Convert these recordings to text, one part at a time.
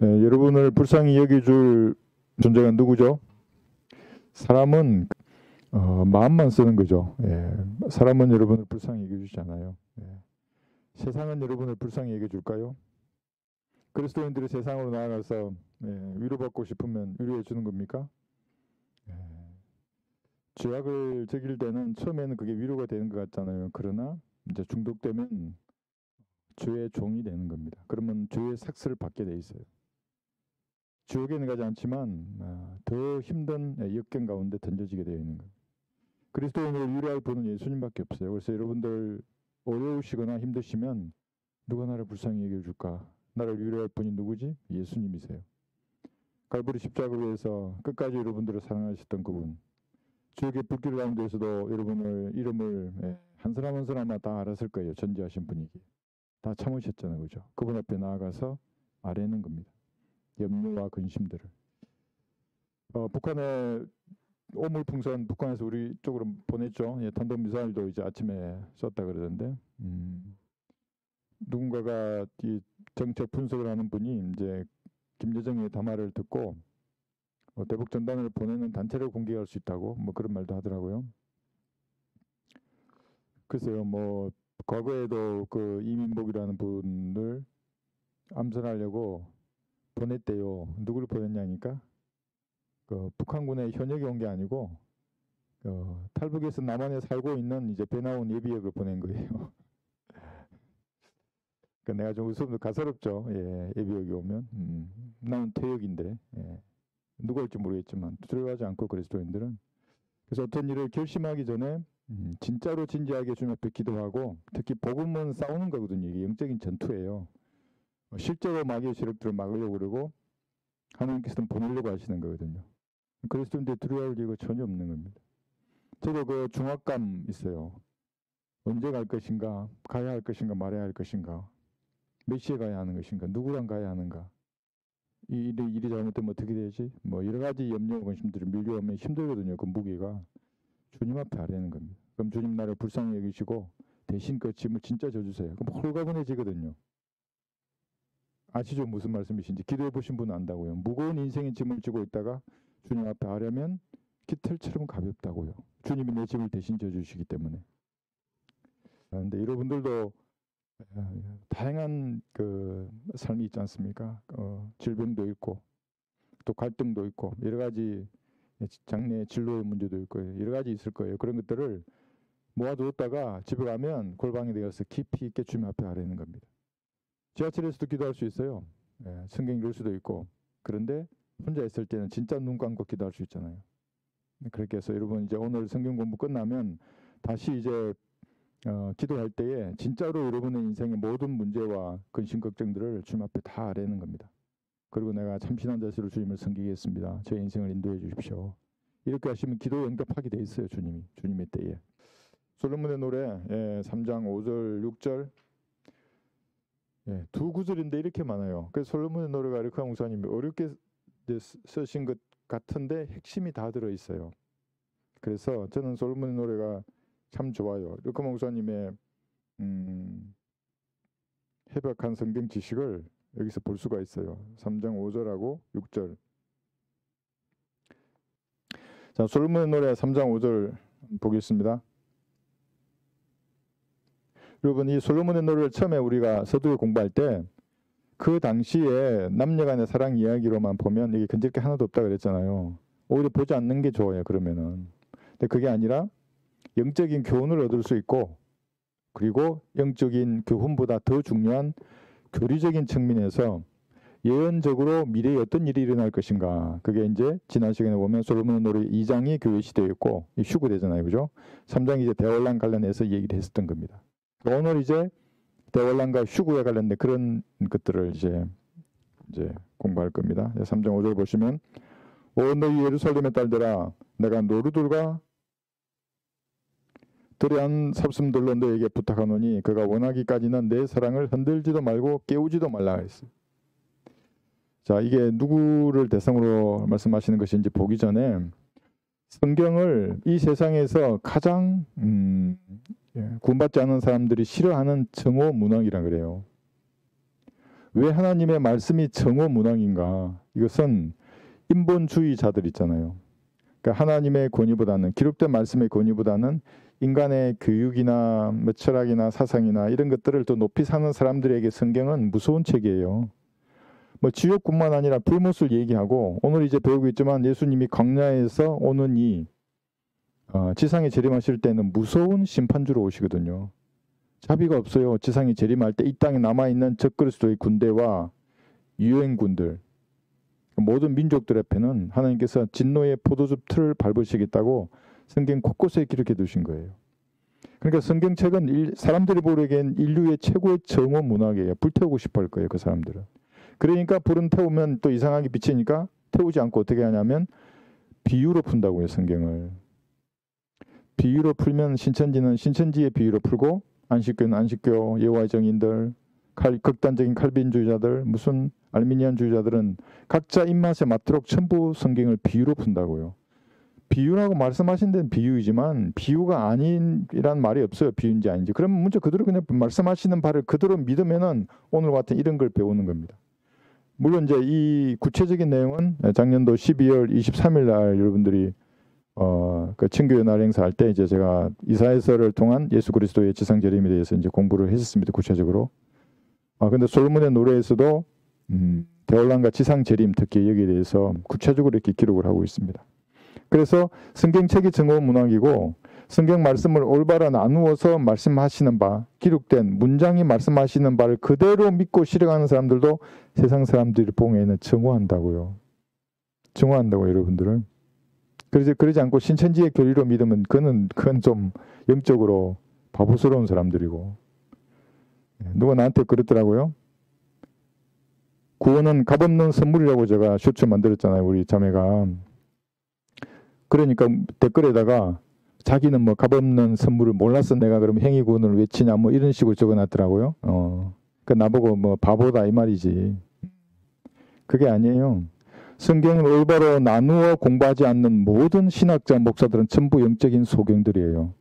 여러분을 불쌍히 여겨줄 존재가 누구죠? 사람은 마음만 쓰는 거죠. 사람은 여러분을 불쌍히 여겨주지 않아요. 세상은 여러분을 불쌍히 여겨줄까요? 그리스도인들이 세상으로 나아가서 위로받고 싶으면 위로해 주는 겁니까? 죄악을 저길 때는 처음에는 그게 위로가 되는 것 같잖아요. 그러나 이제 중독되면 죄의 종이 되는 겁니다. 그러면 죄의 삭스를 받게 돼 있어요. 지옥에는 가지 않지만 더 힘든 역경 가운데 던져지게 되어 있는 거예요. 그리스도인을 위로할 분은 예수님밖에 없어요. 그래서 여러분들 어려우시거나 힘드시면 누가 나를 불쌍히 여겨줄까? 나를 위로할 분이 누구지? 예수님이세요. 갈보리 십자가를 위해서 끝까지 여러분들을 사랑하셨던 그분. 지옥의 불길 가운데에서도 여러분을 이름을 한 사람 한 사람 다 알았을 거예요. 전지하신 분이기. 다 참으셨잖아요. 그죠? 그분 앞에 나아가서 아뢰는 겁니다. 염려와 근심들을. 북한의 오물풍선 북한에서 우리 쪽으로 보냈죠. 탄도미사일도 이제 아침에 쐈다 그러던데 누군가가 이 정책 분석을 하는 분이 이제 김여정의 담화를 듣고 대북 전단을 보내는 단체를 공개할 수 있다고 뭐 그런 말도 하더라고요. 글쎄요, 뭐 과거에도 그 이민복이라는 분을 암살하려고 보냈대요. 누구를 보냈냐니까 그 북한군의 현역이 온 게 아니고 탈북에서 남한에 살고 있는 이제 배 나온 예비역을 보낸 거예요. 그 내가 좀 웃으면 가소롭죠. 예비역이 오면 나는 퇴역인데 누가 올지 모르겠지만 두려워하지 않고 그리스도인들은. 그래서 어떤 일을 결심하기 전에 진짜로 진지하게 주님 앞에 기도하고 특히 복음은 싸우는 거거든요. 이게 영적인 전투예요. 실제로 마귀의 세력들을 막으려고 그러고 하나님께서는 보내려고 하시는 거거든요. 그리스도인들 두려워할 이유가 전혀 없는 겁니다. 저도 그 중압감 있어요. 언제 갈 것인가, 가야 할 것인가, 말해야 할 것인가, 몇 시에 가야 하는 것인가, 누구랑 가야 하는가, 이 일이 잘못되면 어떻게 되지? 뭐 여러 가지 염려와 근심들이 밀려오면 힘들거든요. 그 무게가. 주님 앞에 아뢰는 겁니다. 그럼 주님 나를 불쌍히 여기시고 대신 그 짐을 진짜 져주세요. 그럼 홀가분해지거든요. 아시죠? 무슨 말씀이신지. 기도해 보신 분은 안다고요. 무거운 인생의 짐을 지고 있다가 주님 앞에 아뢰면 깃털처럼 가볍다고요. 주님이 내 짐을 대신 져주시기 때문에. 그런데 여러분들도 다양한 그 삶이 있지 않습니까? 질병도 있고 또 갈등도 있고 여러 가지 장래 진로의 문제도 있고 여러 가지 있을 거예요. 그런 것들을 모아두었다가 집에 가면 골방에 되어서 깊이 있게 주님 앞에 아뢰는 겁니다. 지하철에서도 기도할 수 있어요. 성경 읽을 수도 있고. 그런데 혼자 있을 때는 진짜 눈 감고 기도할 수 있잖아요. 그렇게 해서 여러분 이제 오늘 성경 공부 끝나면 다시 이제 기도할 때에 진짜로 여러분의 인생의 모든 문제와 근심 걱정들을 주님 앞에 다 아뢰는 겁니다. 그리고 내가 참신한 자세로 주님을 섬기겠습니다. 제 인생을 인도해 주십시오. 이렇게 하시면 기도 응답하게 돼 있어요. 주님의 때에. 솔로몬의 노래 3장 5절 6절 두 구절인데 이렇게 많아요. 그래서 솔로몬의 노래가 르카 목사님이 어렵게 쓰신 것 같은데 핵심이 다 들어있어요. 그래서 저는 솔로몬의 노래가 참 좋아요. 르카 목사님의 해박한 성경 지식을 여기서 볼 수가 있어요. 3장 5절하고 6절. 자, 솔로몬의 노래 3장 5절 보겠습니다. 여러분 이 솔로몬의 노래를 처음에 우리가 서두에 공부할 때 그 당시에 남녀간의 사랑 이야기로만 보면 이게 건질 게 하나도 없다 그랬잖아요. 오히려 보지 않는 게 좋아요. 그러면은. 근데 그게 아니라 영적인 교훈을 얻을 수 있고 그리고 영적인 교훈보다 더 중요한 교리적인 측면에서 예언적으로 미래에 어떤 일이 일어날 것인가. 그게 이제 지난 시간에 보면 솔로몬의 노래 2장이 교회 시대였고 휴구되잖아요. 그죠? 3장이 이제 대환란 관련해서 얘기를 했었던 겁니다. 오늘 이제 대환란과 휴구에 관련된 그런 것들을 이제 공부할 겁니다. 3장 5절 보시면 오 너희 예루살렘의 딸들아 내가 노루들과 들에 안 삽슴들로 너에게 부탁하노니 그가 원하기까지는 내 사랑을 흔들지도 말고 깨우지도 말라 했어요. 자, 이게 누구를 대상으로 말씀하시는 것인지 보기 전에 성경을 이 세상에서 가장 구원받지 않은 사람들이 싫어하는 정오 문학이라 그래요. 왜 하나님의 말씀이 정오문학인가? 이것은 인본주의자들 있잖아요. 그러니까 하나님의 권위보다는, 기록된 말씀의 권위보다는 인간의 교육이나 뭐 철학이나 사상이나 이런 것들을 더 높이 사는 사람들에게 성경은 무서운 책이에요. 뭐 지옥뿐만 아니라 불못을 얘기하고, 오늘 이제 배우고 있지만 예수님이 광야에서 오는 이 지상에 재림하실 때는 무서운 심판주로 오시거든요. 자비가 없어요. 지상에 재림할 때 이 땅에 남아있는 적그리스도의 군대와 유행군들, 모든 민족들 앞에는 하나님께서 진노의 포도즙 틀을 밟으시겠다고 성경 곳곳에 기록해 두신 거예요. 그러니까 성경책은 사람들이 보기엔 인류의 최고의 정오 문학이에요. 불태우고 싶어 할 거예요, 그 사람들은. 그러니까 불은 태우면 또 이상하게 비치니까 태우지 않고 어떻게 하냐면 비유로 푼다고요, 성경을. 비유로 풀면 신천지는 신천지의 비유로 풀고, 안식교는 안식교, 여호와의 증인들, 극단적인 칼빈주의자들, 무슨 알미니안주의자들은 각자 입맛에 맞도록 전부 성경을 비유로 푼다고요. 비유라고 말씀하신 데는 비유이지만 비유가 아닌이란 말이 없어요. 비유인지 아닌지. 그러면 문제 그대로 그냥 말씀하시는 바를 그대로 믿으면은 오늘 같은 이런 걸 배우는 겁니다. 물론 이제 이 구체적인 내용은 작년도 12월 23일 날 여러분들이 그 친교의 날 행사할 때 이제 제가 이사야서를 통한 예수 그리스도의 지상 재림에 대해서 이제 공부를 했었습니다. 구체적으로. 근데 솔로몬의 노래에서도 대환란과 지상 재림, 특히 여기에 대해서 구체적으로 이렇게 기록을 하고 있습니다. 그래서 성경책이 정오 문학이고, 성경 말씀을 올바로 나누어서 말씀하시는 바, 기록된 문장이 말씀하시는 바를 그대로 믿고 실행하는 사람들도 세상 사람들이 보기에는 정오한다고요. 정오한다고 여러분들은. 그러지 않고 신천지의 교리로 믿으면 그건 좀 영적으로 바보스러운 사람들이고. 누가 나한테 그랬더라고요. 구원은 값없는 선물이라고 제가 쇼츠 만들었잖아요, 우리 자매가. 그러니까 댓글에다가 자기는 뭐 값없는 선물을 몰랐어, 내가 그럼 행위구원을 외치냐, 뭐 이런 식으로 적어놨더라고요. 그 나보고 뭐 바보다 이 말이지. 그게 아니에요. 성경을 올바로 나누어 공부하지 않는 모든 신학자, 목사들은 전부 영적인 소경들이에요.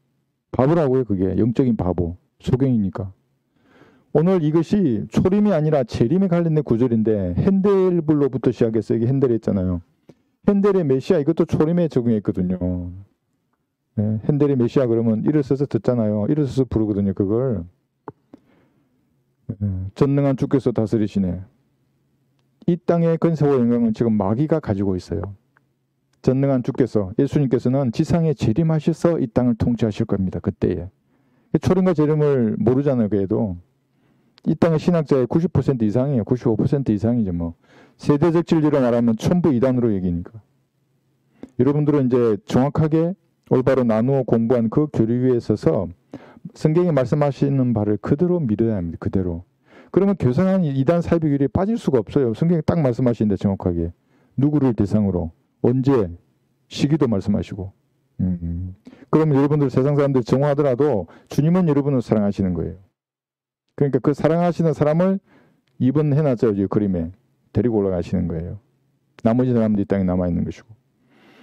바보라고요, 그게. 영적인 바보. 소경이니까. 오늘 이것이 초림이 아니라 재림에 관련된 구절인데, 핸델불로부터 시작해서 이게 핸델 했잖아요. 핸델의 메시아, 이것도 초림에 적용했거든요. 네, 핸델의 메시아 그러면 일어서서 듣잖아요. 일어서서 부르거든요, 그걸. 전능한 주께서 다스리시네. 이 땅의 건세와 영광은 지금 마귀가 가지고 있어요. 전능한 주께서, 예수님께서는 지상에 재림하셔서 이 땅을 통치하실 겁니다. 그때에. 초림과 재림을 모르잖아요, 그래도. 이 땅의 신학자의 90% 이상이에요. 95% 이상이죠, 뭐. 세대적 진리로 말하면 전부 이단으로 얘기니까. 여러분들은 이제 정확하게 올바로 나누어 공부한 그 교리 위에 서서 성경이 말씀하시는 바를 그대로 믿어야 합니다. 그대로. 그러면 교상한 이단 사이비 교리에 빠질 수가 없어요. 성경이 딱 말씀하시는데 정확하게. 누구를 대상으로, 언제, 시기도 말씀하시고. 그러면 여러분들 세상 사람들이 정오하더라도 주님은 여러분을 사랑하시는 거예요. 그러니까 그 사랑하시는 사람을 이번 해놨죠. 이 그림에. 데리고 올라가시는 거예요. 나머지 사람들이 이 땅에 남아있는 것이고.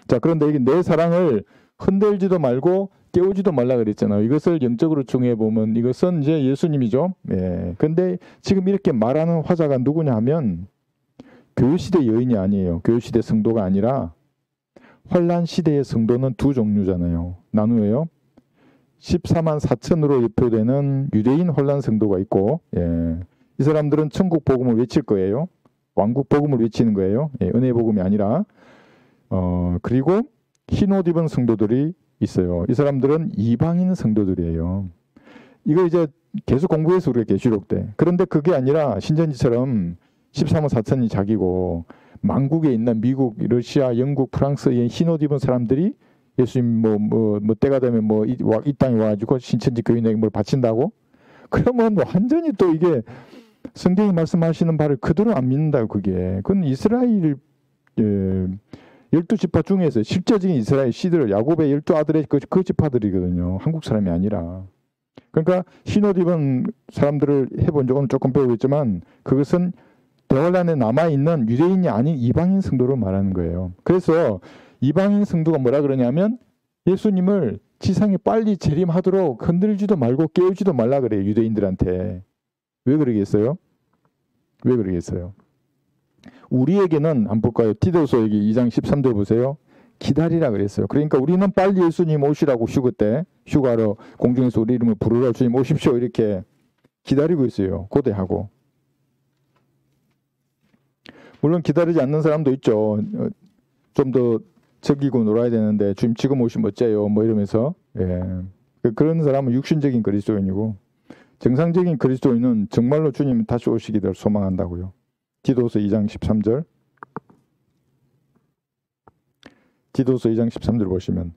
자, 그런데 이게 내 사랑을 흔들지도 말고 깨우지도 말라 그랬잖아요. 이것을 영적으로 중요해 보면 이것은 이제 예수님이죠. 예. 근데 지금 이렇게 말하는 화자가 누구냐 하면 교회시대 여인이 아니에요. 교회시대 성도가 아니라 환란 시대의 성도는 두 종류잖아요. 나누어요. 14만 4천으로 유표되는 유대인 환란 성도가 있고, 예. 이 사람들은 천국 복음을 외칠 거예요. 왕국 복음을 외치는 거예요. 예. 은혜 복음이 아니라. 그리고 흰옷 입은 성도들이 있어요. 이 사람들은 이방인 성도들이에요. 이거 이제 계속 공부해서 우리가 계시록 때. 그런데 그게 아니라 신천지처럼 14만 4천이 자기고 만국에 있는 미국, 러시아, 영국, 프랑스의 흰옷 입은 사람들이 예수님 뭐 때가 되면 이 땅에 와가지고 신천지 교인에게 뭘 바친다고? 그러면 완전히 또 이게 성경이 말씀하시는 바를 그대로 안 믿는다고. 그건 이스라엘 12지파 중에서 실제적인 이스라엘 씨들, 야곱의 12아들의 그 지파들이거든요. 한국 사람이 아니라. 그러니까 흰옷 입은 사람들을 해본 적은 조금 배우겠지만 그것은 대환란에 남아있는 유대인이 아닌 이방인 성도를 말하는 거예요. 그래서 이방인 성도가 뭐라 그러냐면 예수님을 지상에 빨리 재림하도록 흔들지도 말고 깨우지도 말라 그래요. 유대인들한테. 왜 그러겠어요? 왜 그러겠어요? 우리에게는 안 볼까요? 디도서 여기 2장 13절 보세요. 기다리라 그랬어요. 그러니까 우리는 빨리 예수님 오시라고 휴가로 공중에서 우리 이름을 부르라 주님 오십시오 이렇게 기다리고 있어요. 고대하고. 물론 기다리지 않는 사람도 있죠. 좀 더 즐기고 놀아야 되는데 주님 지금 오시면 어째요? 뭐 이러면서. 예. 그런 사람은 육신적인 그리스도인이고 정상적인 그리스도인은 정말로 주님 다시 오시기를 소망한다고요. 디도서 2장 13절. 디도서 2장 13절 보시면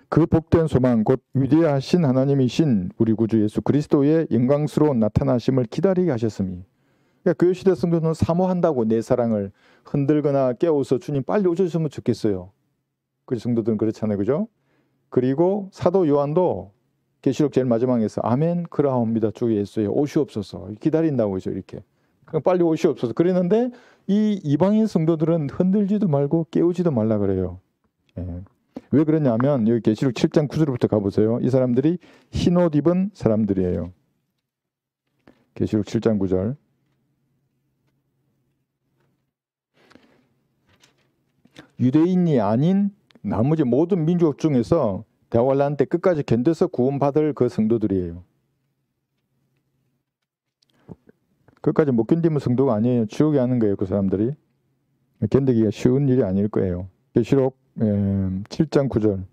그 복된 소망 곧 위대하신 하나님이신 우리 구주 예수 그리스도의 영광스러운 나타나심을 기다리게 하셨으니 그러니까 그 시대 성도는 사모한다고 내 사랑을 흔들거나 깨워서 주님 빨리 오셨으면 좋겠어요. 그 성도들은 그렇잖아요. 그죠? 그리고 사도 요한도 계시록 제일 마지막에서 아멘 그라옵니다. 주 예수의 오시옵소서 기다린다고 하죠. 이렇게 빨리 오시옵소서 그랬는데 이 이방인 성도들은 흔들지도 말고 깨우지도 말라 그래요. 예. 왜 그러냐면 여기 계시록 7장 9절부터 가보세요. 이 사람들이 흰옷 입은 사람들이에요. 계시록 7장 9절. 유대인이 아닌 나머지 모든 민족 중에서 대환란 때 끝까지 견뎌서 구원받을 그 성도들이에요. 끝까지 못 견디면 성도가 아니에요. 지옥에 하는 거예요. 그 사람들이. 견디기가 쉬운 일이 아닐 거예요. 계시록 7장 9절.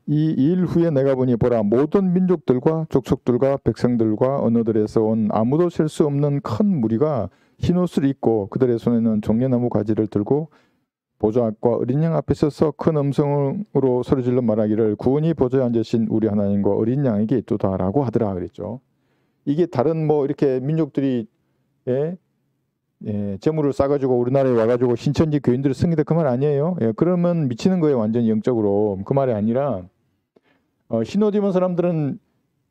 이 일 후에 내가 보니 보라 모든 민족들과 족속들과 백성들과 언어들에서 온 아무도 셀 수 없는 큰 무리가 흰옷을 입고 그들의 손에는 종려나무 가지를 들고 보좌 앞과 어린 양 앞에 서서 큰 음성으로 소리질러 말하기를 구원이 보좌에 앉으신 우리 하나님과 어린 양에게 있도다라고 하더라 그랬죠. 이게 다른 뭐 이렇게 민족들이 재물을 싸가지고 우리나라에 와가지고 신천지 교인들을 섬기다 그 말 아니에요. 그러면 미치는 거예요. 완전히 영적으로. 그 말이 아니라 흰옷 입은 사람들은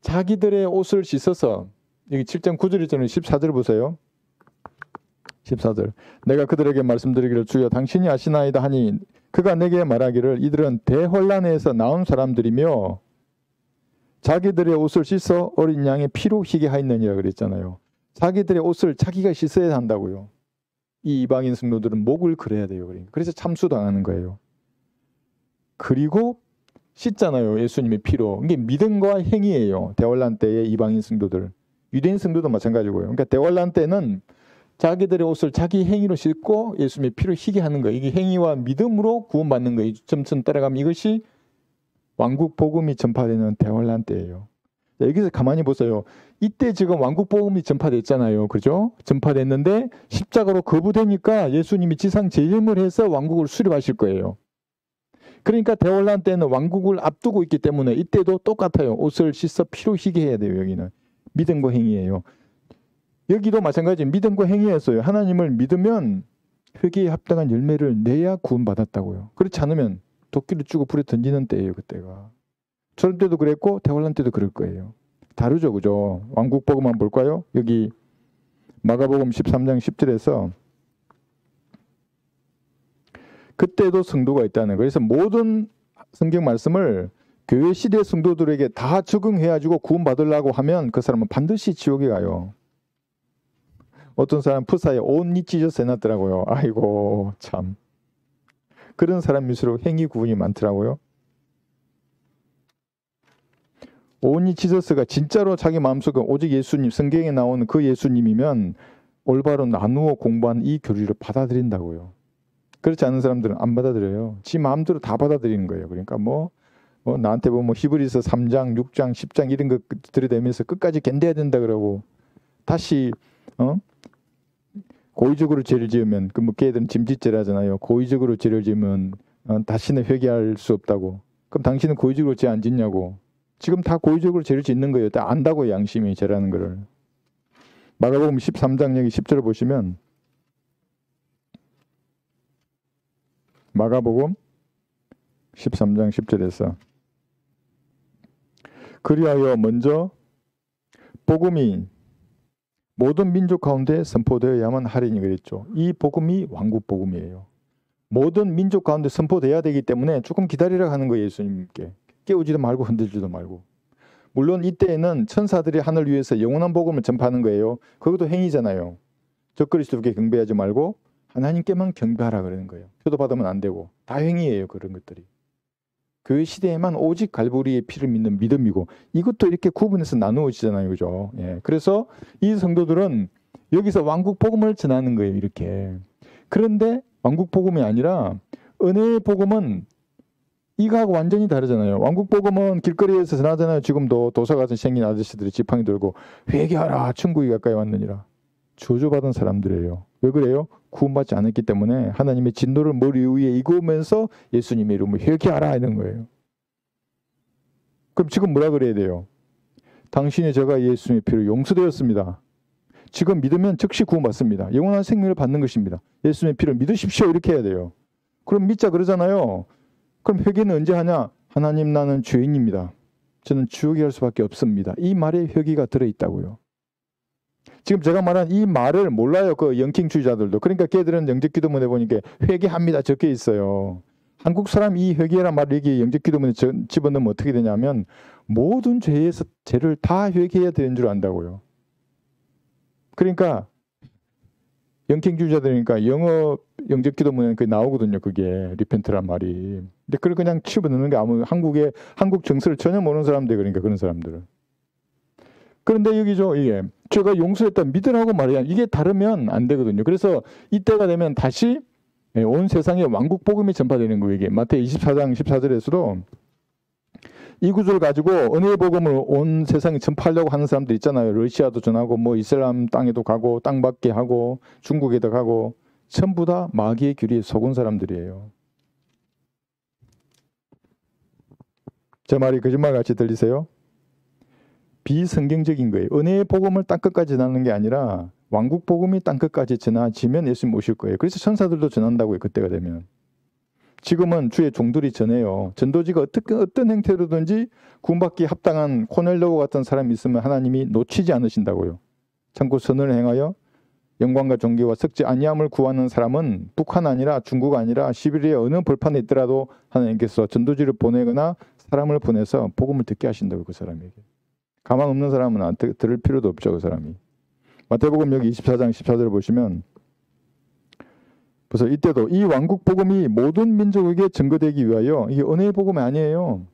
자기들의 옷을 씻어서 여기 7장 9절 있잖아요. 14절 보세요. 14절. 내가 그들에게 말씀드리기를 주여 당신이 아시나이다 하니 그가 내게 말하기를 이들은 대환란에서 나온 사람들이며 자기들의 옷을 씻어 어린 양의 피로 희게 하였느니라 그랬잖아요. 자기들의 옷을 자기가 씻어야 한다고요. 이 이방인 성도들은 목을 그려야 돼요. 그래서 참수당하는 거예요. 그리고 씻잖아요. 예수님의 피로. 이게 믿음과 행위예요. 대환란 때의 이방인 성도들. 유대인 성도도 마찬가지고요. 그러니까 대환란 때는 자기들의 옷을 자기 행위로 씻고 예수님의 피로 희게 하는 거예요. 이게 행위와 믿음으로 구원받는 거예요. 점점 따라가면 이것이 왕국 복음이 전파되는 대환란 때예요. 여기서 가만히 보세요. 이때 지금 왕국 복음이 전파됐잖아요. 그죠? 전파됐는데 십자가로 거부되니까 예수님이 지상 재림을 해서 왕국을 수립하실 거예요. 그러니까 대환란 때는 왕국을 앞두고 있기 때문에 이때도 똑같아요. 옷을 씻어 피로 희게 해야 돼요. 여기는 믿음과 행위예요. 여기도 마찬가지 믿음과 행위였어요. 하나님을 믿으면 회개에 합당한 열매를 내야 구원받았다고요. 그렇지 않으면 도끼를 쥐고 불에 던지는 때예요. 그때가. 저런 때도 그랬고 대환란 때도 그럴 거예요. 다르죠. 그죠? 왕국 복음만 볼까요? 여기 마가복음 13장 10절에서 그때도 성도가 있다는 거예요. 그래서 모든 성경 말씀을 교회 시대 성도들에게 다 적응해가지고 구원받으려고 하면 그 사람은 반드시 지옥에 가요. 어떤 사람 푸사에 온 니치저스 해놨더라고요. 아이고 참. 그런 사람일수록 행위 구분이 많더라고요. 온니 지저스가 진짜로 자기 마음속에 오직 예수님, 성경에 나오는 그 예수님이면 올바로 나누어 공부한 이 교리를 받아들인다고요. 그렇지 않은 사람들은 안 받아들여요. 지 마음대로 다 받아들이는 거예요. 그러니까 나한테 보면 히브리서 3장, 6장, 10장 이런 거 들이대면서 끝까지 견뎌야 된다 그러고 다시 고의적으로 죄를 지으면 걔들은 짐짓죄를 하잖아요. 고의적으로 죄를 지으면 다시는 회개할 수 없다고. 그럼 당신은 고의적으로 죄 안 짓냐고. 지금 다 고의적으로 죄를 짓는 거예요. 다 안다고 양심이 죄라는 거를. 마가복음 13장 여기 10절을 보시면 마가복음 13장 10절에서 그리하여 먼저 복음이 모든 민족 가운데 선포되어야만 하리니 그랬죠. 이 복음이 왕국 복음이에요. 모든 민족 가운데 선포돼야 되기 때문에 조금 기다리라 하는 거예요. 예수님께. 깨우지도 말고 흔들지도 말고. 물론 이때에는 천사들이 하늘 위에서 영원한 복음을 전파하는 거예요. 그것도 행위잖아요. 적그리스도께 경배하지 말고 하나님께만 경배하라 그러는 거예요. 효도받으면 안 되고 다 행위예요. 그런 것들이. 그 시대에만 오직 갈보리의 피를 믿는 믿음이고 이것도 이렇게 구분해서 나누어지잖아요. 그죠? 예. 그래서 이 성도들은 여기서 왕국 복음을 전하는 거예요. 이렇게. 그런데 왕국 복음이 아니라 은혜의 복음은 이거하고 완전히 다르잖아요. 왕국 복음은 길거리에서 전하잖아요. 지금도 도서 같은 생긴 아저씨들이 지팡이 들고 회개하라 천국이 가까이 왔느니라. 저주받은 사람들이에요. 왜 그래요? 구원받지 않았기 때문에 하나님의 진노를 머리 위에 이고면서 예수님의 이름을 회개하라 이런 거예요. 그럼 지금 뭐라 그래야 돼요? 당신의 죄가 예수님의 피로 용서되었습니다. 지금 믿으면 즉시 구원받습니다. 영원한 생명을 받는 것입니다. 예수님의 피를 믿으십시오. 이렇게 해야 돼요. 그럼 믿자 그러잖아요. 그럼 회개는 언제 하냐? 하나님 나는 죄인입니다. 저는 지옥에 갈 수밖에 없습니다. 이 말에 회개가 들어있다고요. 지금 제가 말한 이 말을 몰라요. 그 영킹주의자들도. 그러니까 걔들은 영적기도문에 보니까 회개합니다. 적혀 있어요. 한국 사람 이 회개란 말을 여기 영적기도문에 집어넣으면 어떻게 되냐면 모든 죄에서 죄를 다 회개해야 되는 줄 안다고요. 그러니까 영킹주의자들이니까 영어 영적기도문에 그게 나오거든요. 그게 리펜트란 말이. 근데 그걸 그냥 집어넣는 게 아무 한국 정서를 전혀 모르는 사람들 그러니까 그런 사람들은. 그런데 여기죠. 이게 죄가 용서했다 믿으라고 말이야. 이게 다르면 안 되거든요. 그래서 이때가 되면 다시 온 세상에 왕국 복음이 전파되는 거예요. 이게 마태복음 24장 14절에서도 이 구조를 가지고 은혜의 복음을 온 세상에 전파하려고 하는 사람들 있잖아요. 러시아도 전하고 뭐 이슬람 땅에도 가고 땅 밖에 하고 중국에도 가고 전부 다 마귀의 규리에 속은 사람들이에요. 제 말이 거짓말같이 들리세요? 비성경적인 거예요. 은혜의 복음을 땅끝까지 전하는 게 아니라 왕국 복음이 땅끝까지 전하지면 예수님 오실 거예요. 그래서 천사들도 전한다고요. 그때가 되면. 지금은 주의 종들이 전해요. 전도지가 어떤 형태로든지 구원받기 합당한 코넬로 같은 사람이 있으면 하나님이 놓치지 않으신다고요. 참고 선을 행하여 영광과 존귀와 썩지 아니함을 구하는 사람은 북한 아니라 중국 아니라 시베리아 어느 벌판에 있더라도 하나님께서 전도지를 보내거나 사람을 보내서 복음을 듣게 하신다고요. 그 사람에게. 가망 없는 사람은 들을 필요도 없죠. 그 사람이. 마태복음 여기 24장 14절을 보시면 그래서 이때도 이 왕국 복음이 모든 민족에게 증거되기 위하여 이게 은혜의 복음이 아니에요.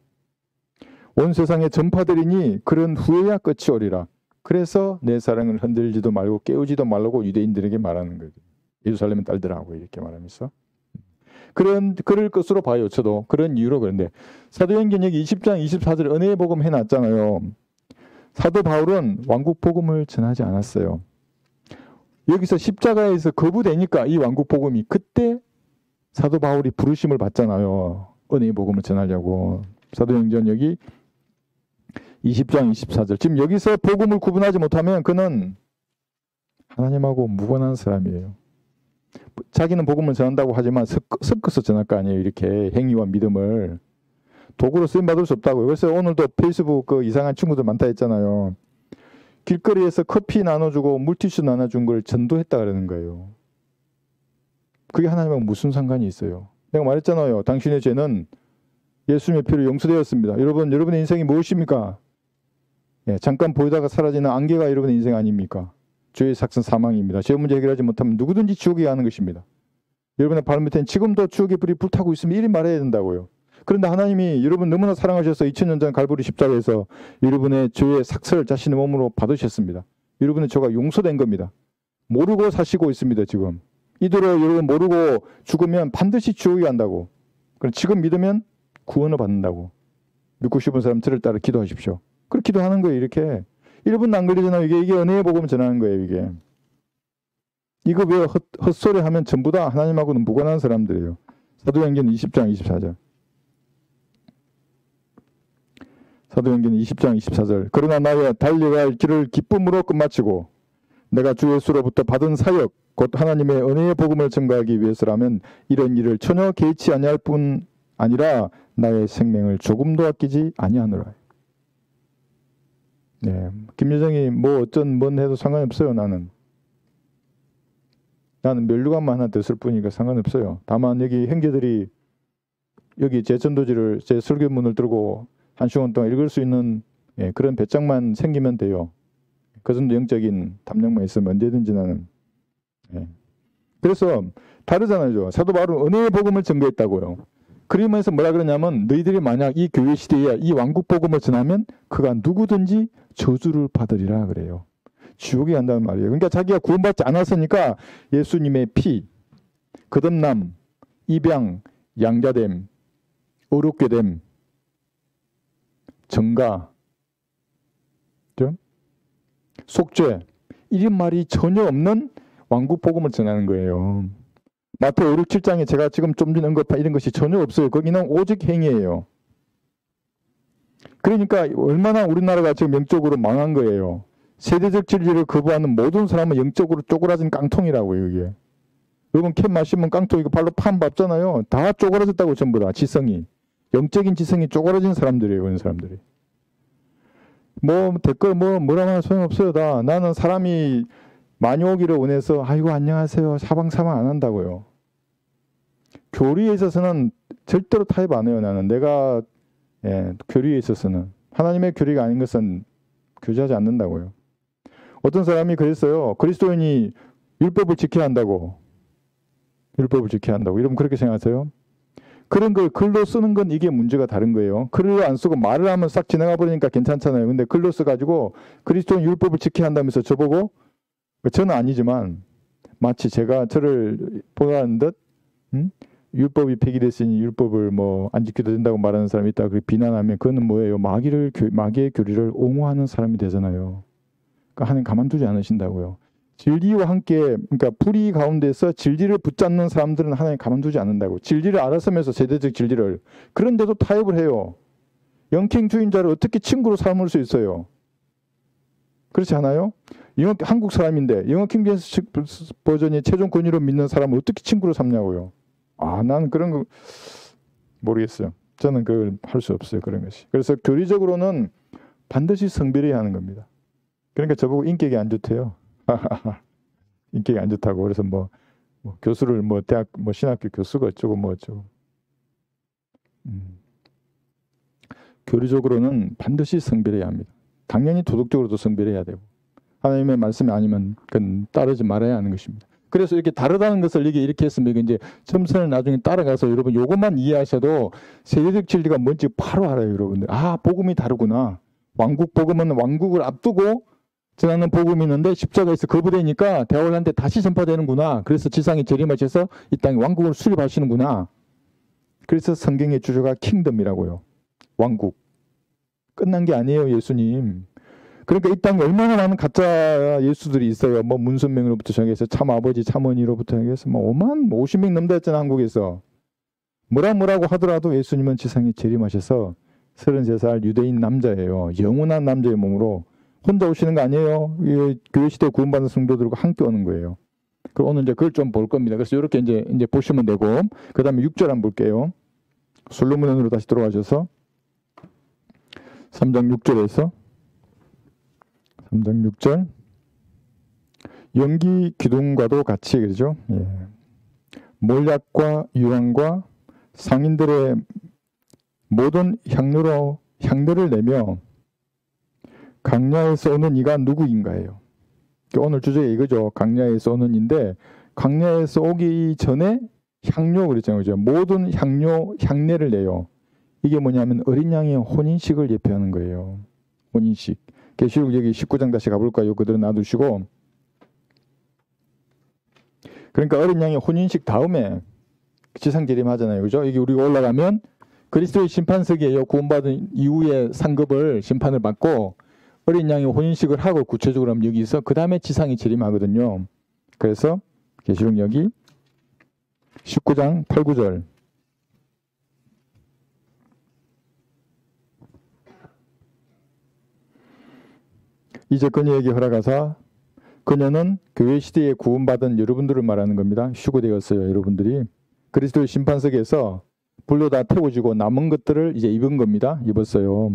온 세상에 전파되리니 그런 후에야 끝이 오리라. 그래서 내 사랑을 흔들지도 말고 깨우지도 말라고 유대인들에게 말하는 거예요. 예루살렘 딸들하고 이렇게 말하면서. 그럴 것으로 봐요. 저도. 그런 이유로 그런데 사도행전 여기 20장 24절 은혜의 복음 해놨잖아요. 사도 바울은 왕국 복음을 전하지 않았어요. 여기서 십자가에서 거부되니까 이 왕국 복음이 그때 사도 바울이 부르심을 받잖아요. 은혜의 복음을 전하려고. 사도행전 여기 20장 24절. 지금 여기서 복음을 구분하지 못하면 그는 하나님하고 무관한 사람이에요. 자기는 복음을 전한다고 하지만 섞어서 전할 거 아니에요. 이렇게 행위와 믿음을. 도구로 쓰임받을 수 없다고요. 그래서 오늘도 페이스북 그 이상한 친구들 많다 했잖아요. 길거리에서 커피 나눠주고 물티슈 나눠준 걸 전도했다 그러는 거예요. 그게 하나님하고 무슨 상관이 있어요? 내가 말했잖아요. 당신의 죄는 예수님의 피로 용서되었습니다. 여러분의 인생이 무엇입니까? 예, 잠깐 보이다가 사라지는 안개가 여러분의 인생 아닙니까? 죄의 삭선 사망입니다. 죄 문제 해결하지 못하면 누구든지 지옥에 가는 것입니다. 여러분의 발밑에는 지금도 지옥의 불이 불타고 있으면 이리 말해야 된다고요. 그런데 하나님이 여러분 너무나 사랑하셔서 2000년 전 갈보리 십자가에서 여러분의 죄의 삭설을 자신의 몸으로 받으셨습니다. 여러분의 죄가 용서된 겁니다. 모르고 사시고 있습니다. 지금. 이대로 여러분 모르고 죽으면 반드시 지옥에 간다고. 그럼 지금 믿으면 구원을 받는다고. 믿고 싶은 사람 저를 따라 기도하십시오. 그렇게 기도하는 거예요. 이렇게. 1분도 안 걸리잖아요. 이게 은혜의 복음을 전하는 거예요. 이게. 이거 왜 헛소리 하면 전부 다 하나님하고는 무관한 사람들이에요. 사도행전 20장 24절. 사도행전 20장 24절. 그러나 나의 달려갈 길을 기쁨으로 끝마치고 내가 주 예수로부터 받은 사역 곧 하나님의 은혜의 복음을 전가하기 위해서라면 이런 일을 전혀 개의치 아니할 뿐 아니라 나의 생명을 조금도 아끼지 아니하노라. 네, 김여정이 뭐 어쩐 뭔 해도 상관없어요. 나는 면류관만 하나 더 쓸 뿐이니까 상관없어요. 다만 여기 형제들이 여기 제 전도지를 제 설교문을 들고 한 시간 동안 읽을 수 있는 그런 배짱만 생기면 돼요. 그 정도 영적인 담력만 있으면 언제든지 나는 예. 그래서 다르잖아요. 사도 바울은 은혜의 복음을 전거했다고요. 그러면서 뭐라 그러냐면 너희들이 만약 이 교회 시대에 이 왕국 복음을 전하면 그가 누구든지 저주를 받으리라 그래요. 지옥에 간다는 말이에요. 그러니까 자기가 구원받지 않았으니까 예수님의 피, 거듭남, 입양, 양자됨, 어렵게 됨, 정가, 속죄 이런 말이 전혀 없는 왕국 복음을 전하는 거예요. 마태오 6, 7장에 제가 지금 좀 전에 언급한 이런 것이 전혀 없어요. 거기는 오직 행위예요. 그러니까 얼마나 우리나라가 지금 영적으로 망한 거예요. 세대적 진리를 거부하는 모든 사람은 영적으로 쪼그라진 깡통이라고요. 이게. 여러분 캔 마시면 깡통 이거 발로 판 밟잖아요. 다 쪼그라졌다고 전부 다 지성이. 영적인 지성이 쪼그라진 사람들이에요. 그런 사람들이. 뭐 댓글 뭐라 하면 소용없어요. 다. 나는 사람이 많이 오기를 원해서 아이고 안녕하세요. 사방사방 안 한다고요. 교리에 있어서는 절대로 타협 안 해요. 나는 내가 교리에 있어서는 하나님의 교리가 아닌 것은 교제하지 않는다고요. 어떤 사람이 그랬어요. 그리스도인이 율법을 지켜야 한다고. 율법을 지켜야 한다고. 여러분 그렇게 생각하세요? 그런 걸 글로 쓰는 건 이게 문제가 다른 거예요. 글로 안 쓰고 말을 하면 싹 지나가 버리니까 괜찮잖아요. 근데 글로 써가지고 그리스도인 율법을 지켜야 한다면서 저보고 저는 아니지만 마치 제가 저를 보라는 듯 율법이 폐기됐으니 율법을 뭐 안 지켜도 된다고 말하는 사람이 있다. 그렇게 비난하면 그거는 뭐예요? 마귀의 교리를 옹호하는 사람이 되잖아요. 그러니까 하나님 가만두지 않으신다고요. 진리와 함께 그러니까 불의 가운데서 진리를 붙잡는 사람들은 하나님 가만두지 않는다고. 진리를 알아서면서 세대적 진리를. 그런데도 타협을 해요. 영행주의자를 어떻게 친구로 삼을 수 있어요? 그렇지 않아요? 한국 사람인데 영어 킹제임스 버전이 최종 권위로 믿는 사람을 어떻게 친구로 삼냐고요. 난 그런 거 모르겠어요. 저는 그걸 할 수 없어요. 그런 것이. 그래서 교리적으로는 반드시 성별해야 하는 겁니다. 그러니까 저보고 인격이 안 좋대요. 인격이 안 좋다고. 그래서 뭐 교수를 대학 신학교 교수가 어쩌고 뭐 어쩌고. 교리적으로는 반드시 성별해야 합니다. 당연히 도덕적으로도 성별해야 되고 하나님의 말씀이 아니면 그건 따르지 말아야 하는 것입니다. 그래서 이렇게 다르다는 것을 이렇게 했으면 이제 점선을 나중에 따라가서 여러분 요것만 이해하셔도 세대적 진리가 뭔지 바로 알아요. 여러분들. 복음이 다르구나. 왕국 복음은 왕국을 앞두고 전하는 복음이 있는데 십자가에서 거부되니까 대원한테 다시 전파되는구나. 그래서 지상에 재림하셔서 이 땅에 왕국을 수립하시는구나. 그래서 성경의 주제가 킹덤이라고요. 왕국. 끝난 게 아니에요. 예수님. 그러니까 이 땅에 얼마나 많은 가짜 예수들이 있어요. 뭐 문선명으로부터 시작해서 참 아버지 참언니로부터 시작해서 50명 넘다 했잖아. 한국에서. 뭐라고 하더라도 예수님은 지상에 재림하셔서 33살 유대인 남자예요. 영원한 남자의 몸으로 혼자 오시는 거 아니에요. 교회 시대 구원받은 성도들과 함께 오는 거예요. 그럼 오늘 이제 그걸 좀 볼 겁니다. 그래서 이렇게 이제 보시면 되고, 그 다음에 6절 한번 볼게요. 솔로몬으로 다시 들어가셔서 3장 6절에서 3장 6절 연기 기둥과도 같이 그러죠. 몰약과 유황과 상인들의 모든 향료를 내며 강야에서 오는 이가 누구인가요? 오늘 주제가 이거죠. 강야에서 오는 인데 강야에서 오기 전에 향료 그랬잖아요. 그죠? 모든 향내를 내요. 이게 뭐냐면 어린 양의 혼인식을 예표하는 거예요. 혼인식. 계시록 여기 19장 다시 가볼까요? 그대로 놔두시고. 그러니까 어린 양의 혼인식 다음에 지상 재림하잖아요. 그죠? 여기 우리가 올라가면 그리스도의 심판석이에요. 구원받은 이후에 상급을 심판을 받고 어린 양의 혼인식을 하고 구체적으로 하면 여기서 그 다음에 지상이 재림하거든요. 그래서 계시록 여기 19장 8, 9절 이제 그녀에게 허락하사 그녀는 교회 시대에 구원받은 여러분들을 말하는 겁니다. 휴거되었어요. 여러분들이 그리스도의 심판석에서 불로 다 태워지고 남은 것들을 이제 입은 겁니다. 입었어요.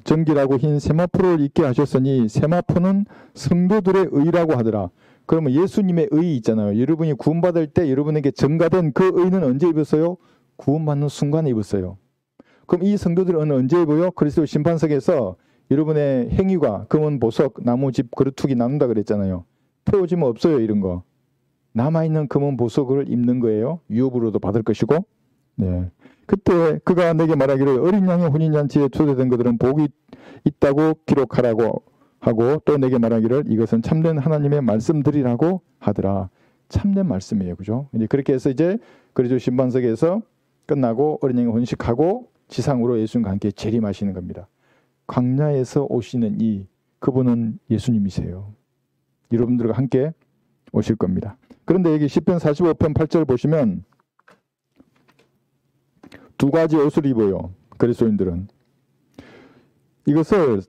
정결하고 흰 세마포를 입게 하셨으니 세마포는 성도들의 의라고 하더라. 그러면 예수님의 의 있잖아요. 여러분이 구원받을 때 여러분에게 전가된 그 의는 언제 입었어요? 구원받는 순간에 입었어요. 그럼 이 성도들은 언제 입어요? 그리스도 심판석에서 여러분의 행위가 금은 보석, 나무 집, 그릇투기 나눈다 그랬잖아요. 태워지면 없어요. 이런 거. 남아있는 검은 보석을 입는 거예요. 유업으로도 받을 것이고. 네. 그때 그가 내게 말하기를 어린 양의 혼인잔치에 초대된 그들은 복이 있다고 기록하라고 하고 또 내게 말하기를 이것은 참된 하나님의 말씀들이라고 하더라. 참된 말씀이에요. 그죠? 이제 그렇게 해서 이제 그리스도 신방석에서 끝나고 어린 양의 혼식하고 지상으로 예수님과 함께 재림하시는 겁니다. 광야에서 오시는 그분은 예수님이세요. 여러분들과 함께 오실 겁니다. 그런데 여기 시편 45편 8절 보시면 두 가지 옷을 입어요. 그리스도인들은. 이것을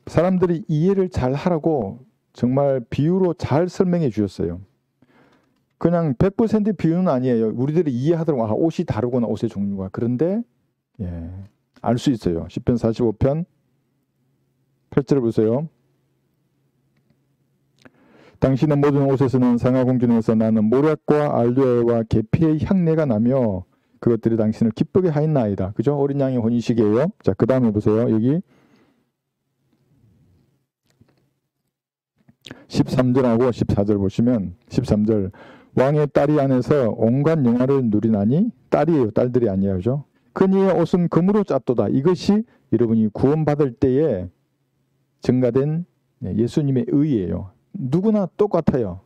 사람들이 이해를 잘 하라고 정말 비유로 잘 설명해 주셨어요. 그냥 100% 비유는 아니에요. 우리들이 이해하도록 옷이 다르구나, 옷의 종류가. 그런데 알 수 있어요. 시편 45편 8절 보세요. 당신의 모든 옷에서는 상하공 중에서 나는 모략과 알로에와 계피의 향내가 나며 그것들이 당신을 기쁘게 하였나이다. 그죠? 어린 양의 혼인식이에요. 자, 그 다음에 보세요. 여기 13절하고 14절 보시면 13절 왕의 딸이 안에서 온갖 영화를 누리나니 딸이에요. 딸들이 아니에요. 그죠? 그니의 옷은 금으로 짰도다. 이것이 여러분이 구원받을 때에 증가된 예수님의 의예요. 누구나 똑같아요.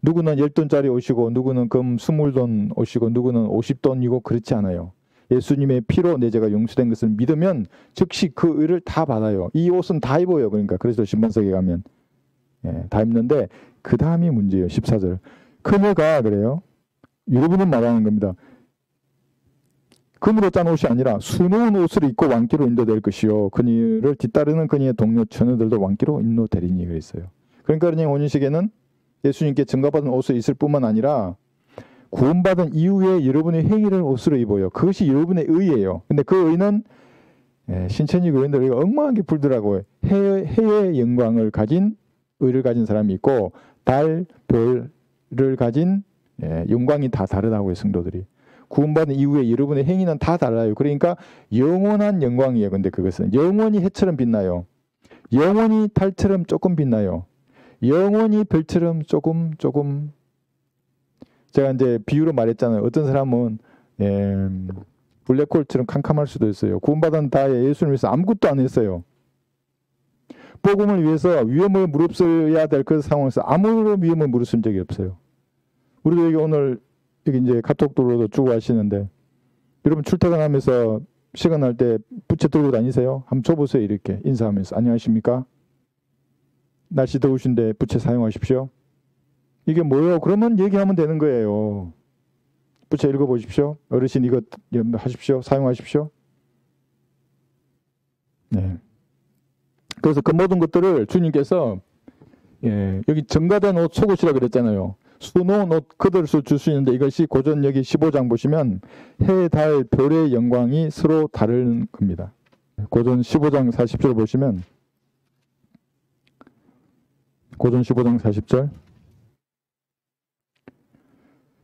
누구는 10돈짜리 옷이고 누구는 금 20돈 옷이고 누구는 50돈이고 그렇지 않아요. 예수님의 피로 내 죄가 용서된 것을 믿으면 즉시 그 의를 다 받아요. 이 옷은 다 입어요. 그러니까 그래서 신방석에 가면 다 입는데 그 다음이 문제예요. 14절. 그녀가 그래요. 여러분은 말하는 겁니다. 금으로 짠 옷이 아니라 수놓은 옷을 입고 왕기로 인도될 것이요. 그녀를 뒤따르는 그녀의 동료 처녀들도 왕기로 인도되리니 그랬어요. 그러니까 그냥 혼인식에는 예수님께 증거받은 옷을 있을 뿐만 아니라 구원받은 이후에 여러분의 행위를 옷으로 입어요. 그것이 여러분의 의예요. 근데 그 의는 신천지 교인들이 엉망하게 풀더라고요. 해의 영광을 가진 의를 가진 사람이 있고 달, 별을 가진 영광이 다 다르다고요. 성도들이. 구원받은 이후에 여러분의 행위는 다 달라요. 그러니까 영원한 영광이에요. 근데 그것은 영원히 해처럼 빛나요. 영원히 달처럼 조금 빛나요. 영원히 별처럼 조금 제가 이제 비유로 말했잖아요. 어떤 사람은 블랙홀처럼 캄캄할 수도 있어요. 구원받은 다에 예수님을 위해서 아무것도 안 했어요. 복음을 위해서 위험을 무릅쓰어야 될 그 상황에서 아무런 위험을 무릅쓴 적이 없어요. 우리도 여기 오늘 여기 이제 카톡도로도 주고 하시는데 여러분 출퇴근하면서 시간 날 때 부채 들고 다니세요? 한번 줘보세요. 이렇게 인사하면서 안녕하십니까? 날씨 더우신데 부채 사용하십시오. 이게 뭐예요? 그러면 얘기하면 되는 거예요. 부채 읽어보십시오. 어르신 이거 하십시오. 사용하십시오. 네. 그래서 그 모든 것들을 주님께서 여기 정가된 옷 속옷이라고 그랬잖아요. 수놓은 옷 그들을 줄 수 있는데 이것이 고전 여기 15장 보시면 해, 달, 별의 영광이 서로 다른 겁니다. 고전 15장 40절 보시면 고전 15장 40절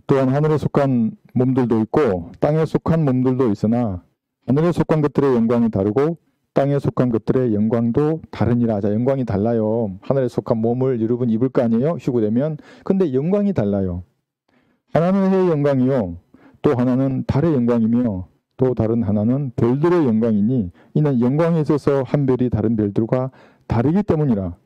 또한 하늘에 속한 몸들도 있고 땅에 속한 몸들도 있으나 하늘에 속한 것들의 영광이 다르고 땅에 속한 것들의 영광도 다르니라. 자, 영광이 달라요. 하늘에 속한 몸을 여러분 입을 거 아니에요? 휴구되면. 근데 영광이 달라요. 하나는 해의 영광이요. 또 하나는 달의 영광이며 또 다른 하나는 별들의 영광이니 이는 영광에 있어서 한 별이 다른 별들과 다르기 때문이라.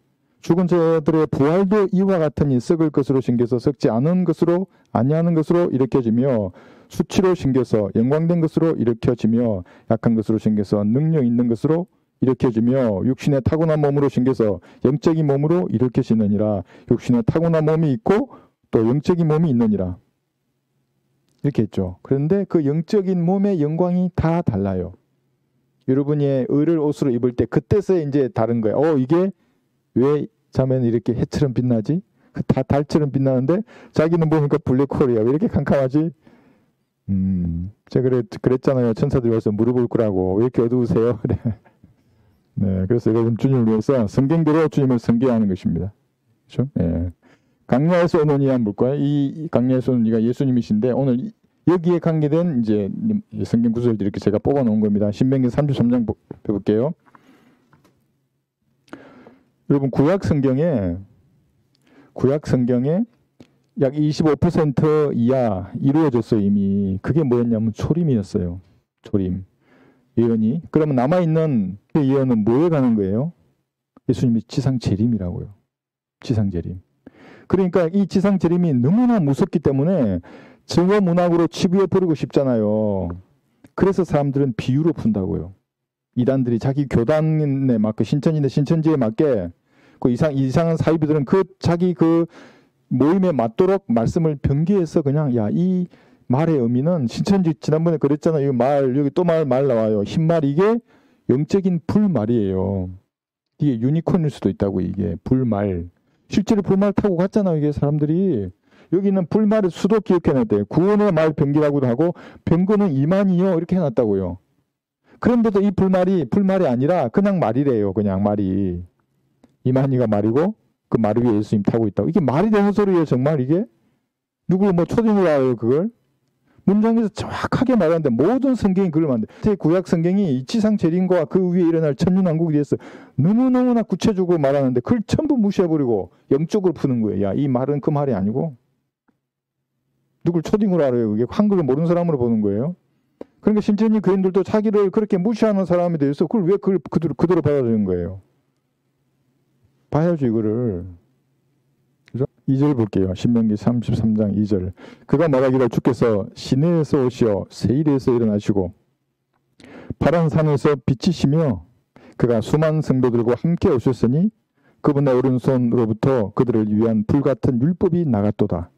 죽은 자들의 부활도 이와 같으니 썩을 것으로 생겨서 썩지 않은 것으로 아니하는 것으로 일으켜지며 수치로 생겨서 영광된 것으로 일으켜지며 약한 것으로 생겨서 능력 있는 것으로 일으켜지며 육신의 타고난 몸으로 생겨서 영적인 몸으로 일으켜지느니라. 육신의 타고난 몸이 있고 또 영적인 몸이 있느니라. 이렇게 했죠. 그런데 그 영적인 몸의 영광이 다 달라요. 여러분이 의를 옷으로 입을 때 그때서 이제 다른 거예요. 이게 왜 자매는 이렇게 해처럼 빛나지? 다 달처럼 빛나는데 자기는 보니까 블랙홀이야. 왜 이렇게 캄캄하지? 제가 그랬잖아요. 천사들이 와서 무릎을 꿇라고. 왜 이렇게 어두우세요? 그래. 네, 그래서 여러분 주님을 위해서 성경대로 주님을 섬겨야 하는 것입니다. 그렇죠? 네. 강야에서 오는 이한 물과 이 강야에서 오는 이가 예수님이신데 오늘 여기에 관계된 이제 성경 구절들 이렇게 제가 뽑아 놓은 겁니다. 신명기 33장 볼게요. 여러분 구약 성경에 구약 성경에 약 25% 이하 이루어졌어요. 이미. 그게 뭐였냐면 초림이었어요. 초림. 예언이. 그러면 남아있는 그 예언은 뭐에 가는 거예요? 예수님이 지상재림이라고요. 지상재림. 그러니까 이 지상재림이 너무나 무섭기 때문에 정어문학으로 치부해버리고 싶잖아요. 그래서 사람들은 비유로 푼다고요. 이단들이 자기 교단에 맞게 신천지인데 신천지에 맞게 그 이상한 사이비들은 그 자기 그 모임에 맞도록 말씀을 변기해서 그냥 야, 이 말의 의미는 신천지 지난번에 그랬잖아요. 이 말 여기 또 말 나와요. 흰말 이게 영적인 불말이에요. 이게 유니콘일 수도 있다고 이게 불말. 실제로 불말 타고 갔잖아요. 이게 사람들이. 여기는 불말의 수도 기억해놨대요. 구원의 말 변기라고도 하고 변거는 이만이요 이렇게 해놨다고요. 그런데도 이 불말이 아니라 그냥 말이래요. 그냥 말이. 이만희가 말이고 그 말 위에 예수님 타고 있다고. 이게 말이 되는 소리예요. 정말 이게. 누구 뭐 초딩으로 알아요. 그걸. 문장에서 정확하게 말하는데 모든 성경이 그걸 만든. 구약 성경이 이 지상재림과 그 위에 일어날 천년왕국에 대해서 너무너무나 구체적으로 말하는데 그걸 전부 무시해버리고 영적으로 푸는 거예요. 야, 이 말은 그 말이 아니고. 누굴 초딩으로 알아요. 그게 한글을 모르는 사람으로 보는 거예요. 그러니까 신천지 교인들도 자기를 그렇게 무시하는 사람에 대해서 그걸 왜 그대로 받아들이는 거예요. 봐야죠 이거를. 그죠? 2절 볼게요. 신명기 33장 2절. 그가 말하기를 주께서 시내에서 오시어 세일에서 일어나시고 파란 산에서 비치시며 그가 수많은 성도들과 함께 오셨으니 그분의 오른손으로부터 그들을 위한 불같은 율법이 나갔도다.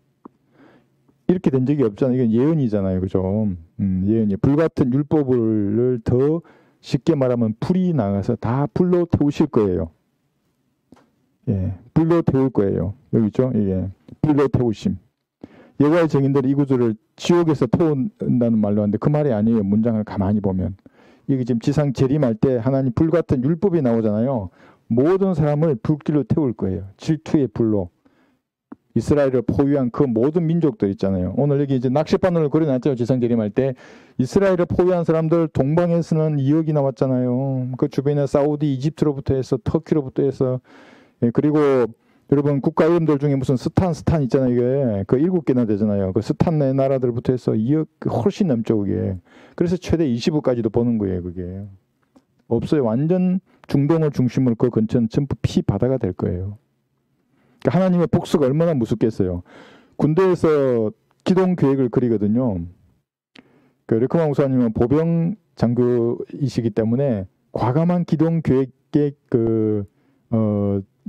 이렇게 된 적이 없잖아요. 이건 예언이잖아요. 그죠? 예언이. 불같은 율법을 더 쉽게 말하면 불이 나가서 다 불로 태우실 거예요. 예, 불로 태울 거예요. 여기 있죠? 예, 불로 태우심. 여호와의 증인들이 이 구절을 지옥에서 태운다는 말로 하는데 그 말이 아니에요. 문장을 가만히 보면. 여기 지금 지상 재림할 때 하나님 불같은 율법이 나오잖아요. 모든 사람을 불길로 태울 거예요. 질투의 불로. 이스라엘을 포위한 그 모든 민족들 있잖아요. 오늘 여기 이제 낚싯바늘을 그려놨죠. 지상 재림할 때. 이스라엘을 포위한 사람들 동방에서는 2억이 나왔잖아요. 그 주변에 사우디, 이집트로부터 해서 터키로부터 해서 예, 그리고 여러분 국가 이름들 중에 무슨 스탄 있잖아요. 이게 그 7개나 되잖아요. 그 스탄 내 나라들부터 해서 2억 훨씬 넘죠. 그게. 그래서 최대 20억까지도 보는 거예요. 그게. 없어요. 완전 중동을 중심으로 그 근처는 전부 피 바다가 될 거예요. 그러니까 하나님의 복수가 얼마나 무섭겠어요. 군대에서 기동 계획을 그리거든요. 그 르크만 목사님은 보병 장교이시기 때문에 과감한 기동 계획의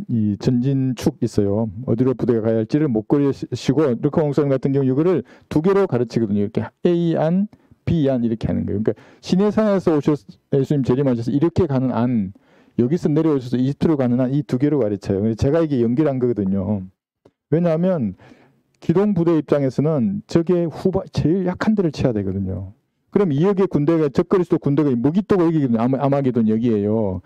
이 전진축 있어요. 어디로 부대가 가야 할지를 못 그리시고 르크만 목사님 같은 경우 이거를 2개로 가르치거든요. 이렇게 A안, B안 이렇게 하는 거예요. 그러니까 시내산에서 예수님 재림하셔서 이렇게 가는 안, 여기서 내려오셔서 이집트로 가는 한 이 2개로 가르쳐요. 제가 이게 연결한 거거든요. 왜냐하면 기동부대 입장에서는 저게 제일 약한 데를 쳐야 되거든요. 그럼 2억의 군대가 적그리스도 군대가 무기토가 여기거든요. 아마게돈 여기에요.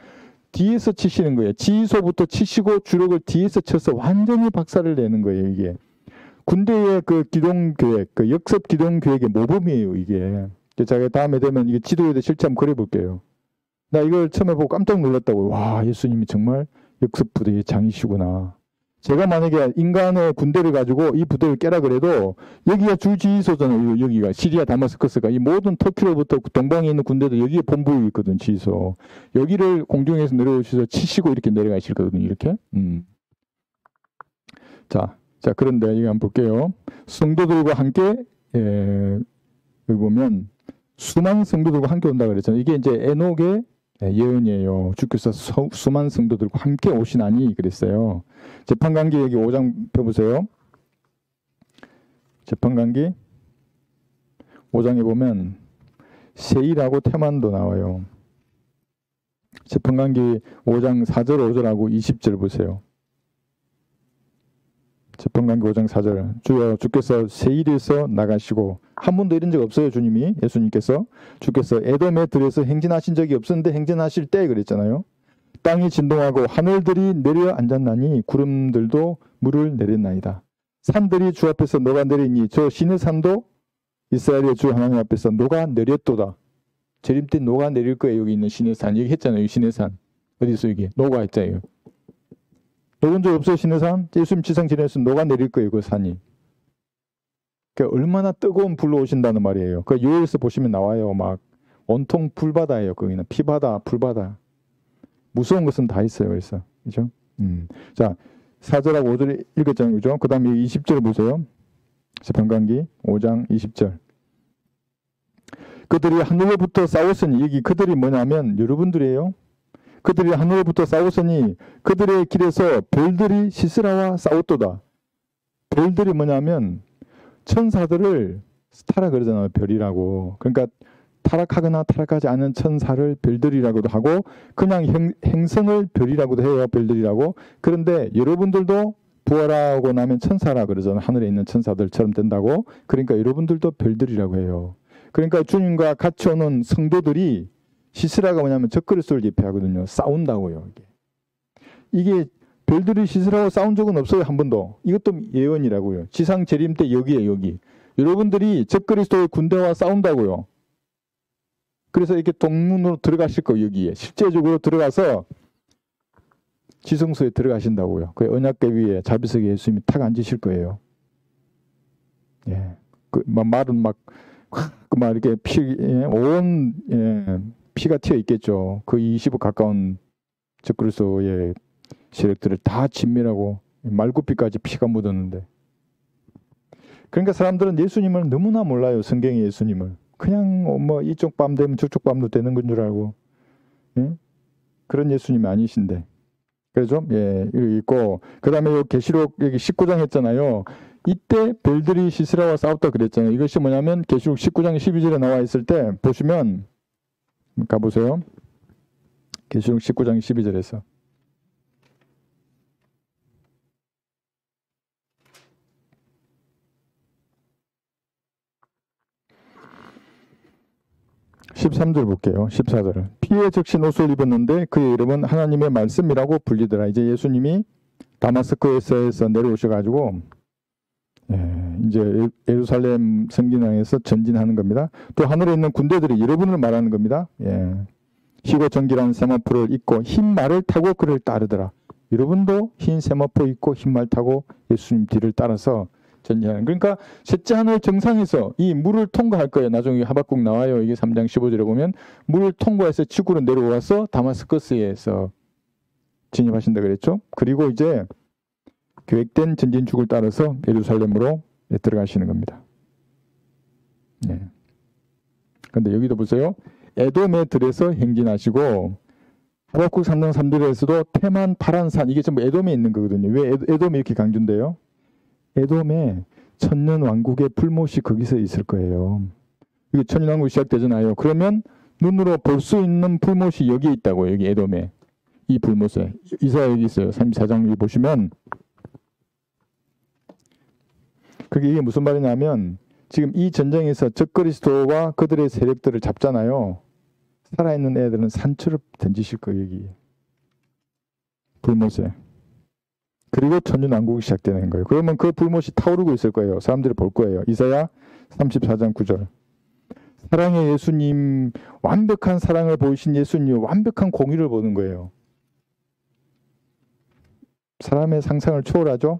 뒤에서 치시는 거예요. 지휘소부터 치시고 주력을 뒤에서 쳐서 완전히 박살을 내는 거예요. 이게 군대의 그 기동계획, 그 역습 기동계획의 모범이에요. 이게 제가 다음에 되면 이게 지도에도 실제 한번 그려볼게요. 나 이걸 처음에 보고 깜짝 놀랐다고요. 와, 예수님이 정말 역습부대의 장이시구나. 제가 만약에 인간의 군대를 가지고 이 부대를 깨라 그래도 여기가 주지휘소잖아요. 여기가 시리아 다마스커스가 이 모든 터키로부터 동방에 있는 군대들 여기에 본부에 있거든. 지휘소. 여기를 공중에서 내려오셔서 치시고 이렇게 내려가실 거거든요. 이렇게. 자 그런데 이거 한번 볼게요. 성도들과 함께 여기 보면 수많은 성도들과 함께 온다 그랬잖아요. 이게 이제 에녹의 예언이에요. 주께서 수많은 성도들과 함께 오시나니 그랬어요. 재판관기 여기 5장 펴보세요. 재판관기 5장에 보면 세일하고 테만도 나와요. 재판관기 5장 4절 5절하고 20절 보세요. 재판관기 5장 4절. 주여 주께서 세일에서 나가시고 한 번도 이런 적 없어요. 주님이 예수님께서 주께서 에돔의 들에서 행진하신 적이 없었는데 행진하실 때 그랬잖아요. 땅이 진동하고 하늘들이 내려 앉았나니 구름들도 물을 내렸나이다. 산들이 주 앞에서 녹아내리니 저 신의 산도 이스라엘의 주 하나님 앞에서 녹아내렸도다. 재림 때 녹아내릴 거예요. 여기 있는 신의 산. 여기 했잖아요. 신의 산. 어디서 여기 녹아있잖아요. 녹은 적 없으신 산, 예수님 지상 지내서 녹아내릴 거예요. 그 산이. 그러니까 얼마나 뜨거운 불로 오신다는 말이에요. 그 요엘서 보시면 나와요. 막 온통 불바다예요. 거기는 피바다, 불바다. 무서운 것은 다 있어요. 그래서 그죠? 자, 4절하고 5절 읽었잖아요. 그죠? 그 다음에 20절 보세요. 변관기 5장 20절. 그들이 하늘로부터 싸웠으니, 여기 그들이 뭐냐면 여러분들이에요. 그들이 하늘로부터 싸웠으니 그들의 길에서 별들이 시스라와 싸웠도다. 별들이 뭐냐면 천사들을 스타라 그러잖아요. 별이라고. 그러니까 타락하거나 타락하지 않은 천사를 별들이라고도 하고 그냥 행성을 별이라고도 해요. 별들이라고. 그런데 여러분들도 부활하고 나면 천사라 그러잖아요. 하늘에 있는 천사들처럼 된다고. 그러니까 여러분들도 별들이라고 해요. 그러니까 주님과 같이 오는 성도들이 시스라가 뭐냐면 적그리스도를 예표하거든요. 싸운다고요. 이게 별들이 시스라하고 싸운 적은 없어요. 한 번도. 이것도 예언이라고요. 지상 재림 때 여기에요. 여기. 여러분들이 적그리스도의 군대와 싸운다고요. 그래서 이렇게 동문으로 들어가실 거예요. 여기에. 실제적으로 들어가서 지성소에 들어가신다고요. 그 언약궤 위에 자비석에 예수님이 탁 앉으실 거예요. 예. 그 말은 막 이렇게 온 피가 튀어 있겠죠. 그 20억 가까운 적그리스도의 세력들을 다 진멸하고 말굽이까지 피가 묻었는데. 그러니까 사람들은 예수님을 너무나 몰라요. 성경의 예수님을. 그냥 뭐 이쪽 밤 되면 저쪽 밤도 되는 건 줄 알고. 예? 그런 예수님이 아니신데. 그렇죠? 예, 여기 있고 그 다음에 요 계시록 여기 19장 했잖아요. 이때 별들이 시스라와 싸웠다 그랬잖아요. 이것이 뭐냐면 계시록 19장 12절에 나와 있을 때 보시면 가보세요. 계시록 19장 12절에서 13절 볼게요. 14절을. 피에 적신 옷을 입었는데 그의 이름은 하나님의 말씀이라고 불리더라. 이제 예수님이 다마스커에서 내려오셔가지고 이제 예루살렘 성전향에서 전진하는 겁니다. 또 하늘에 있는 군대들이 여러분을 말하는 겁니다. 희고 정결한 세마포를 입고 흰 말을 타고 그를 따르더라. 여러분도 흰 세마포 입고 흰 말 타고 예수님 뒤를 따라서 전진하는. 그러니까 셋째 하늘 정상에서 이 물을 통과할 거예요. 나중에 하박국 나와요. 이게 3장 15절에 보면 물을 통과해서 지구로 내려와서 다마스커스에서 진입하신다 그랬죠. 그리고 이제 계획된 전진축을 따라서 예루살렘으로 들어가시는 겁니다. 그런데 여기도 보세요. 에돔의 들에서 행진하시고 하박국 3장 3절에서도 테만 파란 산, 이게 전부 에돔에 있는 거거든요. 왜 에돔이 이렇게 강조인데요? 에돔에 천년 왕국의 불못이 거기서 있을 거예요. 이게 천년 왕국이 시작되잖아요. 그러면 눈으로 볼 수 있는 불못이 여기에 있다고요. 여기 에돔에. 이 불못에. 이사야 여기 있어요. 34장 여기 보시면 그게 이게 무슨 말이냐면 지금 이 전쟁에서 적그리스도와 그들의 세력들을 잡잖아요. 살아있는 애들은 산처럼 던지실 거예요. 여기. 불못에. 그리고 천년왕국이 시작되는 거예요. 그러면 그 불못이 타오르고 있을 거예요. 사람들이 볼 거예요. 이사야 34장 9절. 사랑의 예수님, 완벽한 사랑을 보이신 예수님, 완벽한 공의를 보는 거예요. 사람의 상상을 초월하죠.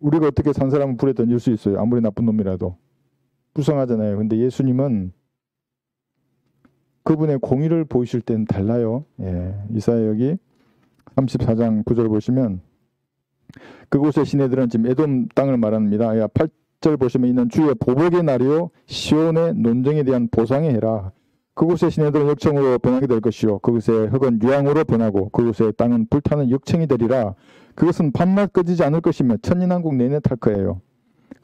우리가 어떻게 산 사람을 불에 던질 수 있어요. 아무리 나쁜 놈이라도. 불쌍하잖아요. 근데 예수님은 그분의 공의를 보이실 때는 달라요. 이사야 여기 34장 9절 보시면 그곳의 시내들은 지금 에돔 땅을 말합니다. 8절 보시면 이는 주의 보복의 날이요 시온의 논쟁에 대한 보상의 해라. 그곳의 시내들은 역청으로 변하게 될 것이요 그곳의 흙은 유황으로 변하고 그곳의 땅은 불타는 역청이 되리라. 그것은 밤낮 꺼지지 않을 것이며 천년왕국 내내 탈 거예요.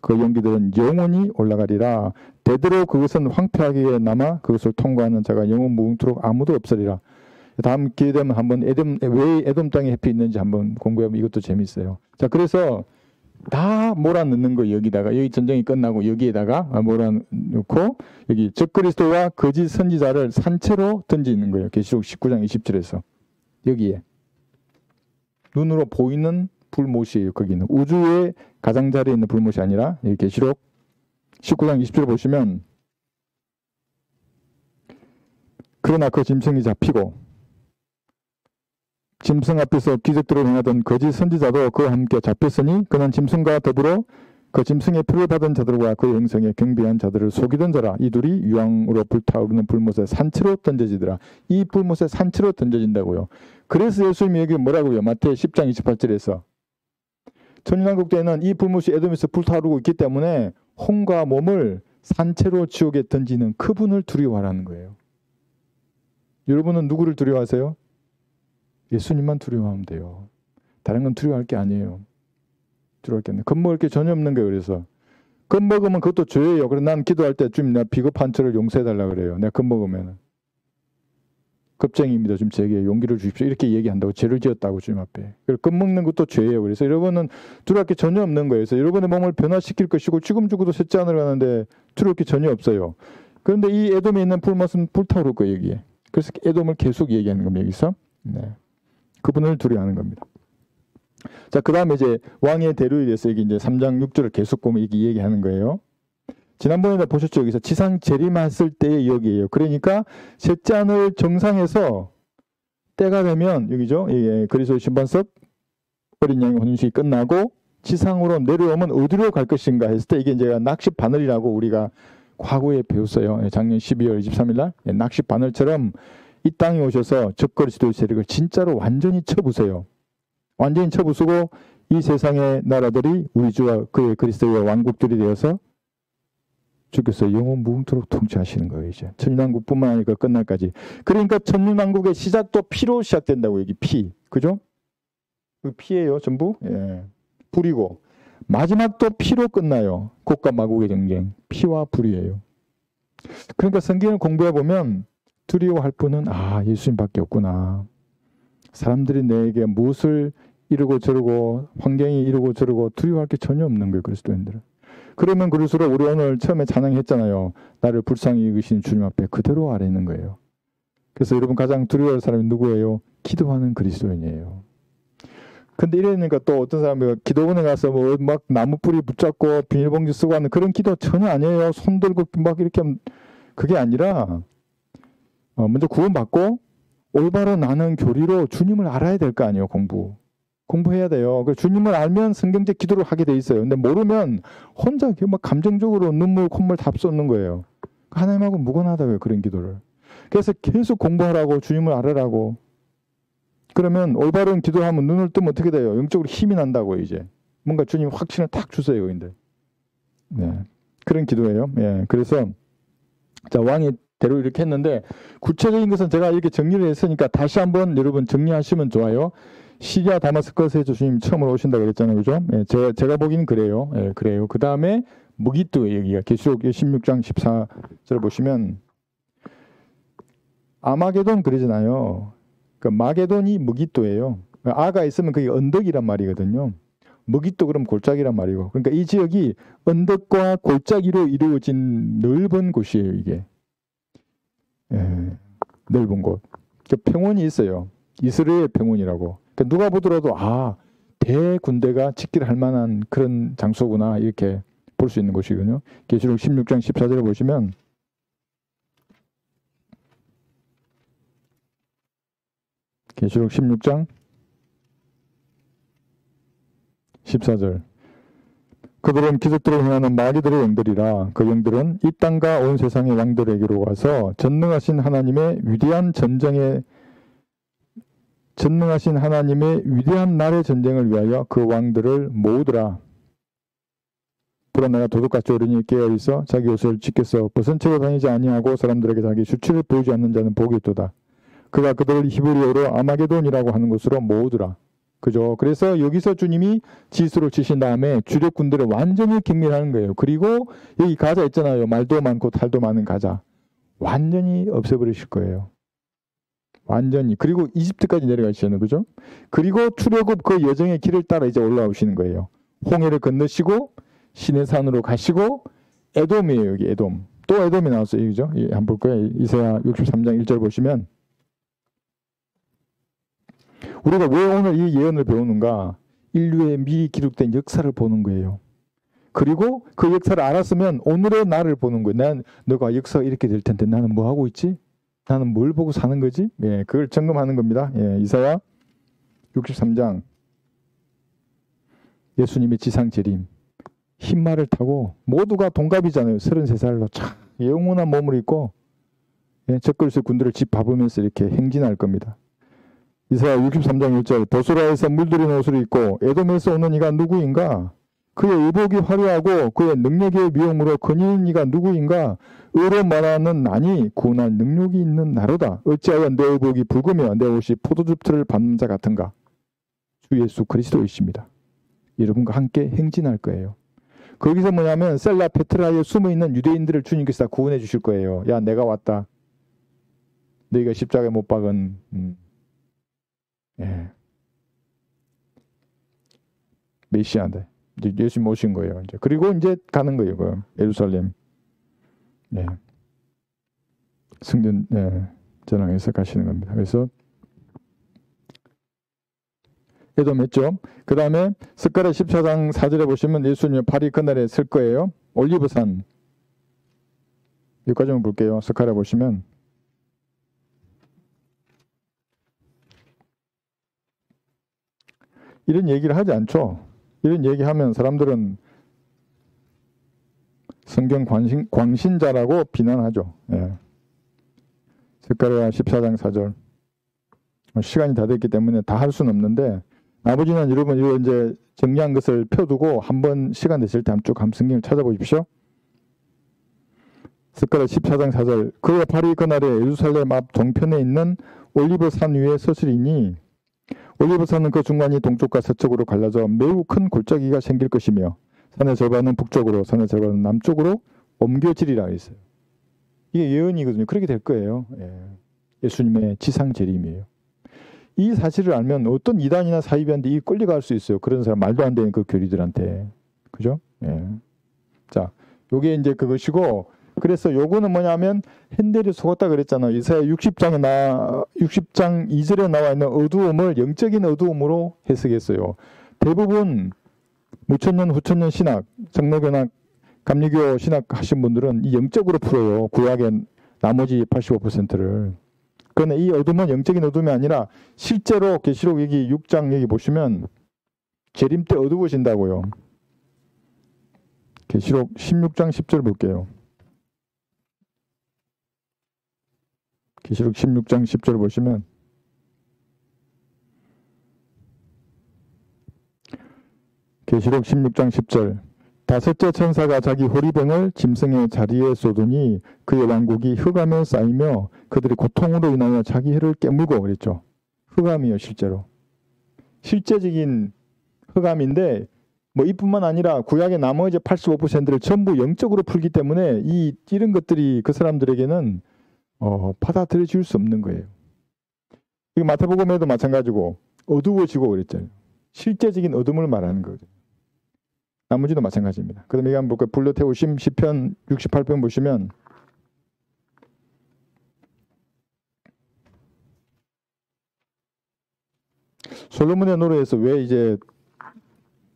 그 연기들은 영원히 올라가리라. 대대로 그것은 황폐하게 남아 그것을 통과하는 자가 영원 무궁토록 아무도 없으리라. 다음 기회 되면 한번 왜 에돔 땅에 햇빛 있는지 한번 공부해보면 이것도 재밌어요. 자, 그래서 다 몰아넣는 거 여기다가 여기 전쟁이 끝나고 여기에다가 몰아넣고 여기 적그리스도와 거짓 선지자를 산채로 던지는 거예요. 계시록 19장 20절에서 여기에 눈으로 보이는 불못이에요. 거기는 우주의 가장자리에 있는 불못이 아니라 여기 계시록 19장 20절 보시면 그러나 그 짐승이 잡히고 짐승 앞에서 기적들을 행하던 거짓 선지자도 그와 함께 잡혔으니 그는 짐승과 더불어 그 짐승의 표를 받은 자들과 그의 행성에 경비한 자들을 속이던 자라. 이 둘이 유황으로 불타오르는 불못에 산채로 던져지더라. 이 불못에 산채로 던져진다고요. 그래서 예수님이 여기 뭐라고요? 마태 10장 28절에서 천년왕국 때는 이 불못이 에돔에서 불타오르고 있기 때문에 혼과 몸을 산채로 지옥에 던지는 그분을 두려워하라는 거예요. 여러분은 누구를 두려워하세요? 예수님만 두려워하면 돼요. 다른 건 두려워할 게 아니에요. 두려워할 게 아니에요. 겁먹을 게 전혀 없는 거예요. 그래서 겁먹으면 그것도 죄예요. 그래서 난 기도할 때 주님 나 비겁한 저를 용서해달라 그래요. 내가 겁먹으면 겁쟁이입니다. 좀 제게 용기를 주십시오. 이렇게 얘기한다고 죄를 지었다고 주님 앞에. 겁먹는 것도 죄예요. 그래서 여러분은 두려울 게 전혀 없는 거예요. 그래서 여러분의 몸을 변화시킬 것이고 지금 죽어도 셋째 하늘을 가는데 두려울 게 전혀 없어요. 그런데 이 에돔에 있는 불못은 불타오를 거예요. 여기에. 그래서 에돔을 계속 얘기하는 겁니다. 여기서. 네. 그분을 두려워하는 겁니다. 자, 그 다음에 이제 왕의 대로에 대해서 여기 이제 3장 6절을 계속 보면 이게 얘기하는 거예요. 지난번에 보셨죠? 여기서 지상 재림했을 때의 여기에요. 그러니까 셋째 하늘 정상에서 때가 되면 여기죠. 예, 그리스도의 심판석 어린 양의 혼인식이 끝나고 지상으로 내려오면 어디로 갈 것인가 했을 때 이게 이제 낚시 바늘이라고 우리가 과거에 배웠어요. 작년 12월 23일 날 낚시 바늘처럼 이 땅에 오셔서 적그리스도의 세력을 진짜로 완전히 쳐부세요. 완전히 쳐부수고 이 세상의 나라들이 우리 주와 그의 그리스도의 왕국들이 되어서 주께서 영원 무궁토록 통치하시는 거예요. 이제 천년왕국뿐만 아니라 끝날까지. 그러니까 천년왕국의 시작도 피로 시작된다고. 여기 피, 그죠? 그 피예요, 전부. 예. 불이고 마지막도 피로 끝나요. 국가 마국의 전쟁, 피와 불이에요. 그러니까 성경을 공부해 보면 두려워할 분은 예수님밖에 없구나. 사람들이 내게 무엇을 이러고 저러고 환경이 이러고 저러고 두려워할 게 전혀 없는 거예요. 그리스도인들은. 그러면 그럴수록 우리 오늘 처음에 찬양했잖아요. 나를 불쌍히 여기신 주님 앞에 그대로 아뢰는 거예요. 그래서 여러분 가장 두려워할 사람이 누구예요? 기도하는 그리스도인이에요. 근데 이러니까 또 어떤 사람이 기도원에 가서 뭐 막 나무 뿌리 붙잡고 비닐봉지 쓰고 하는 그런 기도 전혀 아니에요. 손 들고 막 이렇게 하면 그게 아니라 먼저 구원받고 올바로 나는 교리로 주님을 알아야 될 거 아니에요. 공부해야 돼요. 주님을 알면 성경적 기도를 하게 돼 있어요. 근데 모르면 혼자 막 감정적으로 눈물, 콧물 다 쏟는 거예요. 하나님하고 무관하다고요. 그런 기도를. 그래서 계속 공부하라고 주님을 알으라고. 그러면 올바른 기도를 하면 눈을 뜨면 어떻게 돼요? 영적으로 힘이 난다고요. 이제. 뭔가 주님 확신을 탁 주세요. 근데. 네. 그런 기도예요. 예. 그래서 자 왕의 대로 이렇게 했는데 구체적인 것은 제가 이렇게 정리를 했으니까 다시 한번 여러분 정리하시면 좋아요. 시리아 다마스커스에 주님 처음으로 오신다고 그랬잖아요. 그죠? 예, 제가 보기는 그래요. 예, 그래요. 그 다음에 무기또 여기가 계시록 16장 14절 보시면 아마게돈 그러잖아요. 그 마게돈이 무기또예요. 아가 있으면 그게 언덕이란 말이거든요. 무기또 그럼 골짜기란 말이고. 그러니까 이 지역이 언덕과 골짜기로 이루어진 넓은 곳이에요. 이게. 예, 넓은 곳. 평원이 있어요. 이스라엘 평원이라고. 그러니까 누가 보더라도 대군대가 직길할 만한 그런 장소구나 이렇게 볼 수 있는 곳이거든요. 계시록 16장 14절을 보시면 계시록 16장 14절 그들은 기적들을 행하는 마귀들의 영들이라. 그 영들은 이 땅과 온 세상의 왕들에게로 와서 전능하신 하나님의 위대한 날의 전쟁을 위하여 그 왕들을 모으더라. 불안 내가 도둑같이 어른이 깨어있어 자기 옷을 찢겨서 벗은 채로 다니지 아니하고 사람들에게 자기 수치를 보이지 않는 자는 복이 있도다. 그가 그들을 히브리어로 아마게돈이라고 하는 곳으로 모으더라. 그죠? 그래서 여기서 주님이 지수로 치신 다음에 주력 군대를 완전히 경멸하는 거예요. 그리고 여기 가자 있잖아요. 말도 많고 탈도 많은 가자. 완전히 없애버리실 거예요. 완전히. 그리고 이집트까지 내려가시잖아요. 그죠? 그리고 출애굽 그 여정의 길을 따라 이제 올라오시는 거예요. 홍해를 건너시고 시내산으로 가시고 에돔이에요. 여기 에돔. 또 에돔이 나왔어요. 그죠? 한번 볼 거예요. 이사야 63장 1절 보시면 우리가 왜 오늘 이 예언을 배우는가? 인류의 미리 기록된 역사를 보는 거예요. 그리고 그 역사를 알았으면 오늘의 나를 보는 거예요. 너가 역사가 이렇게 될 텐데 나는 뭐 하고 있지? 나는 뭘 보고 사는 거지? 예, 그걸 점검하는 겁니다. 예, 이사야 63장 예수님의 지상 재림 흰말을 타고 모두가 동갑이잖아요. 33살로 참 영원한 몸을 입고 적그리스도의 군대를 짓밟으면서 이렇게 행진할 겁니다. 이사야 63장 1절 보스라에서 물들인 옷을 입고 에돔에서 오는 이가 누구인가? 그의 의복이 화려하고 그의 능력의 미움으로 거니는 이가 누구인가? 의로 말하는 나니 구원할 능력이 있는 나로다. 어찌하여 내 의복이 붉으며 내 옷이 포도즙 틀을 밟는 자 같은가? 주 예수 그리스도이십니다. 여러분과 함께 행진할 거예요. 거기서 뭐냐면 셀라 페트라에 숨어있는 유대인들을 주님께서 다 구원해 주실 거예요. 야 내가 왔다. 너희가 십자가에 못 박은 메시아인데 이제 예수님 오신 거예요. 이제 그리고 이제 가는 거예요. 그 예루살렘 승전 전황에서 가시는 겁니다. 그래서 에돔 했죠. 그 다음에 스가랴 14장 4절에 보시면 예수님의 발이 그날에 설 거예요. 올리브산 여기까지만 볼게요. 스가랴 보시면 이런 얘기를 하지 않죠. 이런 얘기하면 사람들은 성경 광신자라고 비난하죠. 스가랴 14장 4절 시간이 다 됐기 때문에 다 할 수는 없는데 아버지는 여러분 이거 이제 정리한 것을 펴두고 한번 시간 되실 때 쭉 성경을 찾아보십시오. 스가랴 14장 4절 그의 발이 그날에 예루살렘 앞 동편에 있는 올리브산 위에 서으리니 올리브산은 그 중간이 동쪽과 서쪽으로 갈라져 매우 큰 골짜기가 생길 것이며 산의 절반은 북쪽으로 산의 절반은 남쪽으로 옮겨지리라 했어요. 이게 예언이거든요. 그렇게 될 거예요. 예수님의 지상 재림이에요. 이 사실을 알면 어떤 이단이나 사이비한테 이 끌려갈 수 있어요. 그런 사람 말도 안 되는 그 교리들한테. 그죠? 자, 요게 이제 그것이고 그래서 요거는 뭐냐면 핸델이 속았다 그랬잖아요. 이사야 60장 2절에 나와 있는 어두움을 영적인 어두움으로 해석했어요. 대부분 무천년 후천년 신학, 장로교나 감리교 신학 하신 분들은 이 영적으로 풀어요. 구약의 나머지 85%를. 그런데 이 어둠은 영적인 어둠이 아니라 실제로 계시록 여기 6장 여기 보시면 재림 때 어두워진다고요. 계시록 16장 10절 볼게요. 계시록 16장 10절 보시면 계시록 16장 10절 다섯째 천사가 자기 호리병을 짐승의 자리에 쏟으니 그의 왕국이 흑암에 쌓이며 그들이 고통으로 인하여 자기 혀를 깨물고 그랬죠. 흑암이요 실제로. 실제적인 흑암인데 뭐 이뿐만 아니라 구약의 나머지 85%를 전부 영적으로 풀기 때문에 이런 것들이 그 사람들에게는 받아들여질 수 없는 거예요. 이 마태복음에도 마찬가지고 어두워지고 그랬잖아요. 실제적인 어둠을 말하는 거거든요. 나머지도 마찬가지입니다. 그 다음에 한번 볼까요? 불러태우심 시편 68편 보시면 솔로몬의 노래에서 왜 이제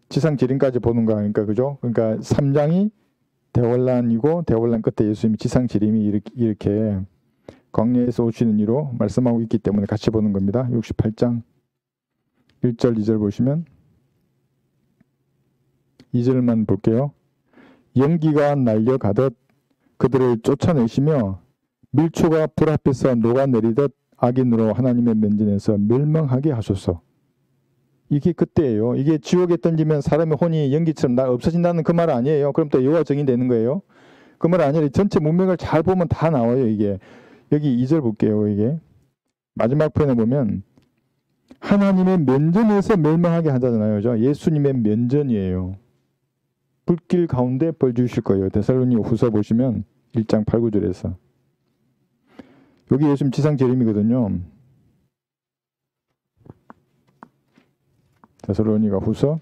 지상 재림까지 보는가 그러니까 그죠? 그러니까 3장이 대환란이고 대환란 끝에 예수님이 지상 재림이 이렇게 광야에서 오시는 이로 말씀하고 있기 때문에 같이 보는 겁니다. 68장 1절 2절 보시면 2절만 볼게요. 연기가 날려가듯 그들을 쫓아내시며 밀초가 불 앞에서 녹아내리듯 악인으로 하나님의 면전에서 멸망하게 하소서. 이게 그때예요. 이게 지옥에 던지면 사람의 혼이 연기처럼 없어진다는 그 말 아니에요. 그럼 또 여호와 정이 되는 거예요. 그 말 아니라 전체 문맥을 잘 보면 다 나와요. 이게 여기 2절 볼게요. 이게 마지막 편에 보면 하나님의 면전에서 멸망하게 하잖아요. 그죠? 예수님의 면전이에요. 불길 가운데 벌 주실 거예요. 데살로니가 후서 보시면 1장 8, 9절에서 여기 예수님 지상 재림이거든요. 데살로니가 후서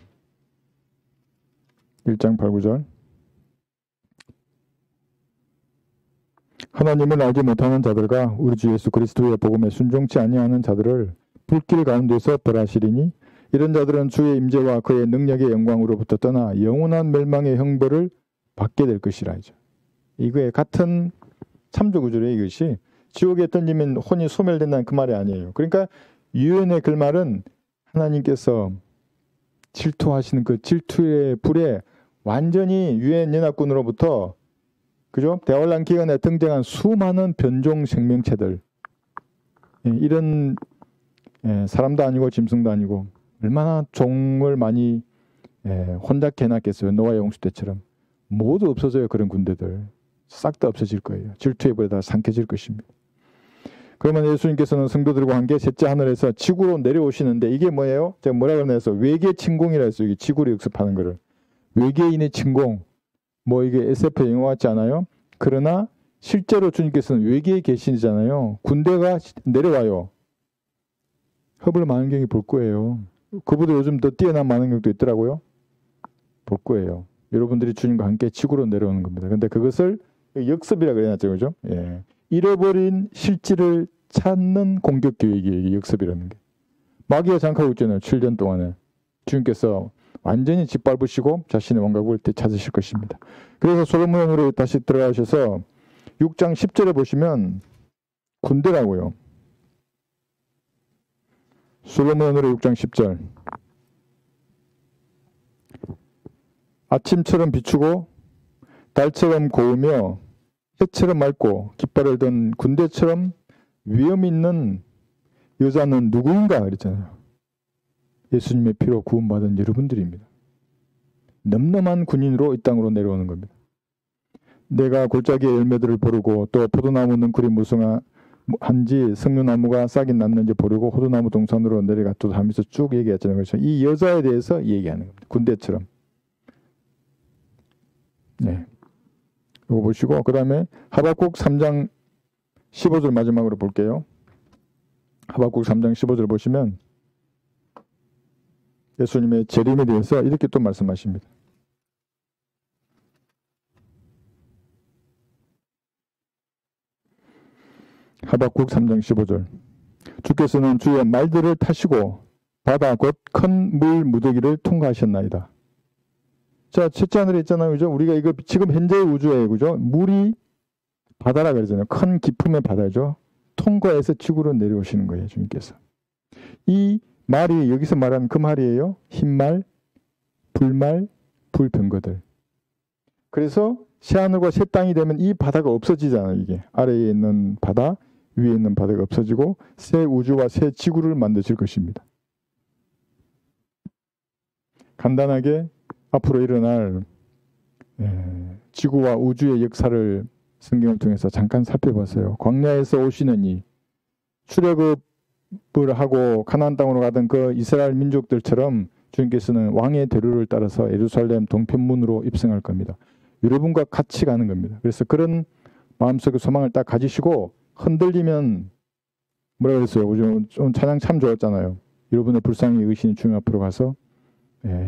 1장 8, 9절 하나님을 알지 못하는 자들과 우리 주 예수 그리스도의 복음에 순종치 아니하는 자들을 불길 가운데서 벌하시리니 이런 자들은 주의 임재와 그의 능력의 영광으로부터 떠나 영원한 멸망의 형벌을 받게 될 것이라 하죠. 이거에 같은 참조 구조예요. 이것이 지옥에 던지면 혼이 소멸된다는 그 말이 아니에요. 그러니까 유엔의 그 말은 하나님께서 질투하시는 그 질투의 불에 완전히 유엔 연합군으로부터 그죠? 대환란 기간에 등장한 수많은 변종 생명체들 이런 사람도 아니고 짐승도 아니고 얼마나 종을 많이 혼잡케 해놨겠어요. 노아의 홍수 때처럼 모두 없어져요. 그런 군대들 싹 다 없어질 거예요. 질투의 불에 다 삼켜질 것입니다. 그러면 예수님께서는 성도들과 함께 셋째 하늘에서 지구로 내려오시는데 이게 뭐예요? 제가 뭐라 그러냐서 외계 침공이라 했어요. 이게 지구를 역습하는 거를. 외계인의 침공. 뭐 이게 SF 영화 같지 않아요? 그러나 실제로 주님께서는 외계에 계시잖아요. 군대가 내려와요. 허블 망원경이 볼 거예요. 그보다 요즘 더 뛰어난 망원경도 있더라고요. 볼 거예요. 여러분들이 주님과 함께 지구로 내려오는 겁니다. 근데 그것을 역습이라 그래놨죠. 그죠? 예. 잃어버린 실질을 찾는 공격 계획이 역습이라는 게. 마귀가 장악하고 있잖아요. 7년 동안에. 주님께서 완전히 짓밟으시고 자신의 왕국을 되찾으실 것입니다. 그래서 솔로몬으로 다시 들어가셔서 6장 10절에 보시면 군대라고요. 솔로몬으로 6장 10절. 아침처럼 비추고 달처럼 고우며 해처럼 맑고 깃발을 든 군대처럼 위험 있는 여자는 누구인가 그랬잖아요. 예수님의 피로 구원받은 여러분들입니다. 넘넘한 군인으로 이 땅으로 내려오는 겁니다. 내가 골짜기의 열매들을 보르고 또 포도나무 능쿨이 무성한지 석류나무가 싹이 났는지 보르고 호두나무 동산으로 내려갔다 하면서 쭉 얘기했잖아요. 그래서 이 여자에 대해서 얘기하는 겁니다. 군대처럼. 네. 이거 보시고 그 다음에 하박국 3장 15절 마지막으로 볼게요. 하박국 3장 15절 보시면 예수님의 재림에 대해서 이렇게 또 말씀하십니다. 하박국 3장 15절. 주께서는 주의 말들을 타시고 바다 곧 큰 물 무더기를 통과하셨나이다. 자, 첫째 하늘에 있잖아요. 그죠? 우리가 이거 지금 현재의 우주에 그죠? 물이 바다라 그러잖아요. 큰 기품의 바다죠. 통과해서 지구로 내려오시는 거예요. 주님께서. 이 말이 여기서 말하는 그 말이에요. 흰말, 불말, 불병거들. 그래서 새하늘과 새 땅이 되면 이 바다가 없어지잖아요. 이게 아래에 있는 바다, 위에 있는 바다가 없어지고 새 우주와 새 지구를 만드실 것입니다. 간단하게 앞으로 일어날 지구와 우주의 역사를 성경을 통해서 잠깐 살펴봤어요. 광야에서 오시는 이 출애굽을 하고 가나안 땅으로 가던 그 이스라엘 민족들처럼 주님께서는 왕의 대로를 따라서 예루살렘 동편문으로 입성할 겁니다. 여러분과 같이 가는 겁니다. 그래서 그런 마음속의 소망을 딱 가지시고 흔들리면 뭐라 그랬어요? 오늘 찬양 참 좋았잖아요. 여러분의 불쌍히 의신이 주님 앞으로 가서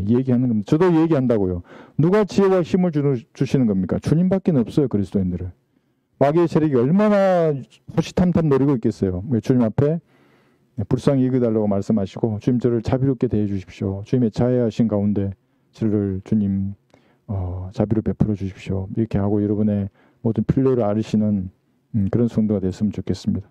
얘기하는 겁니다. 저도 얘기한다고요. 누가 지혜와 힘을 주시는 겁니까? 주님밖에 없어요. 그리스도인들을. 마귀의 세력이 얼마나 호시탐탐 노리고 있겠어요. 주님 앞에 불쌍히 여겨달라고 말씀하시고 주님 저를 자비롭게 대해 주십시오. 주님의 자애하신 가운데 저를 주님 자비로 베풀어 주십시오. 이렇게 하고 여러분의 모든 필요를 앓으시는 그런 성도가 됐으면 좋겠습니다.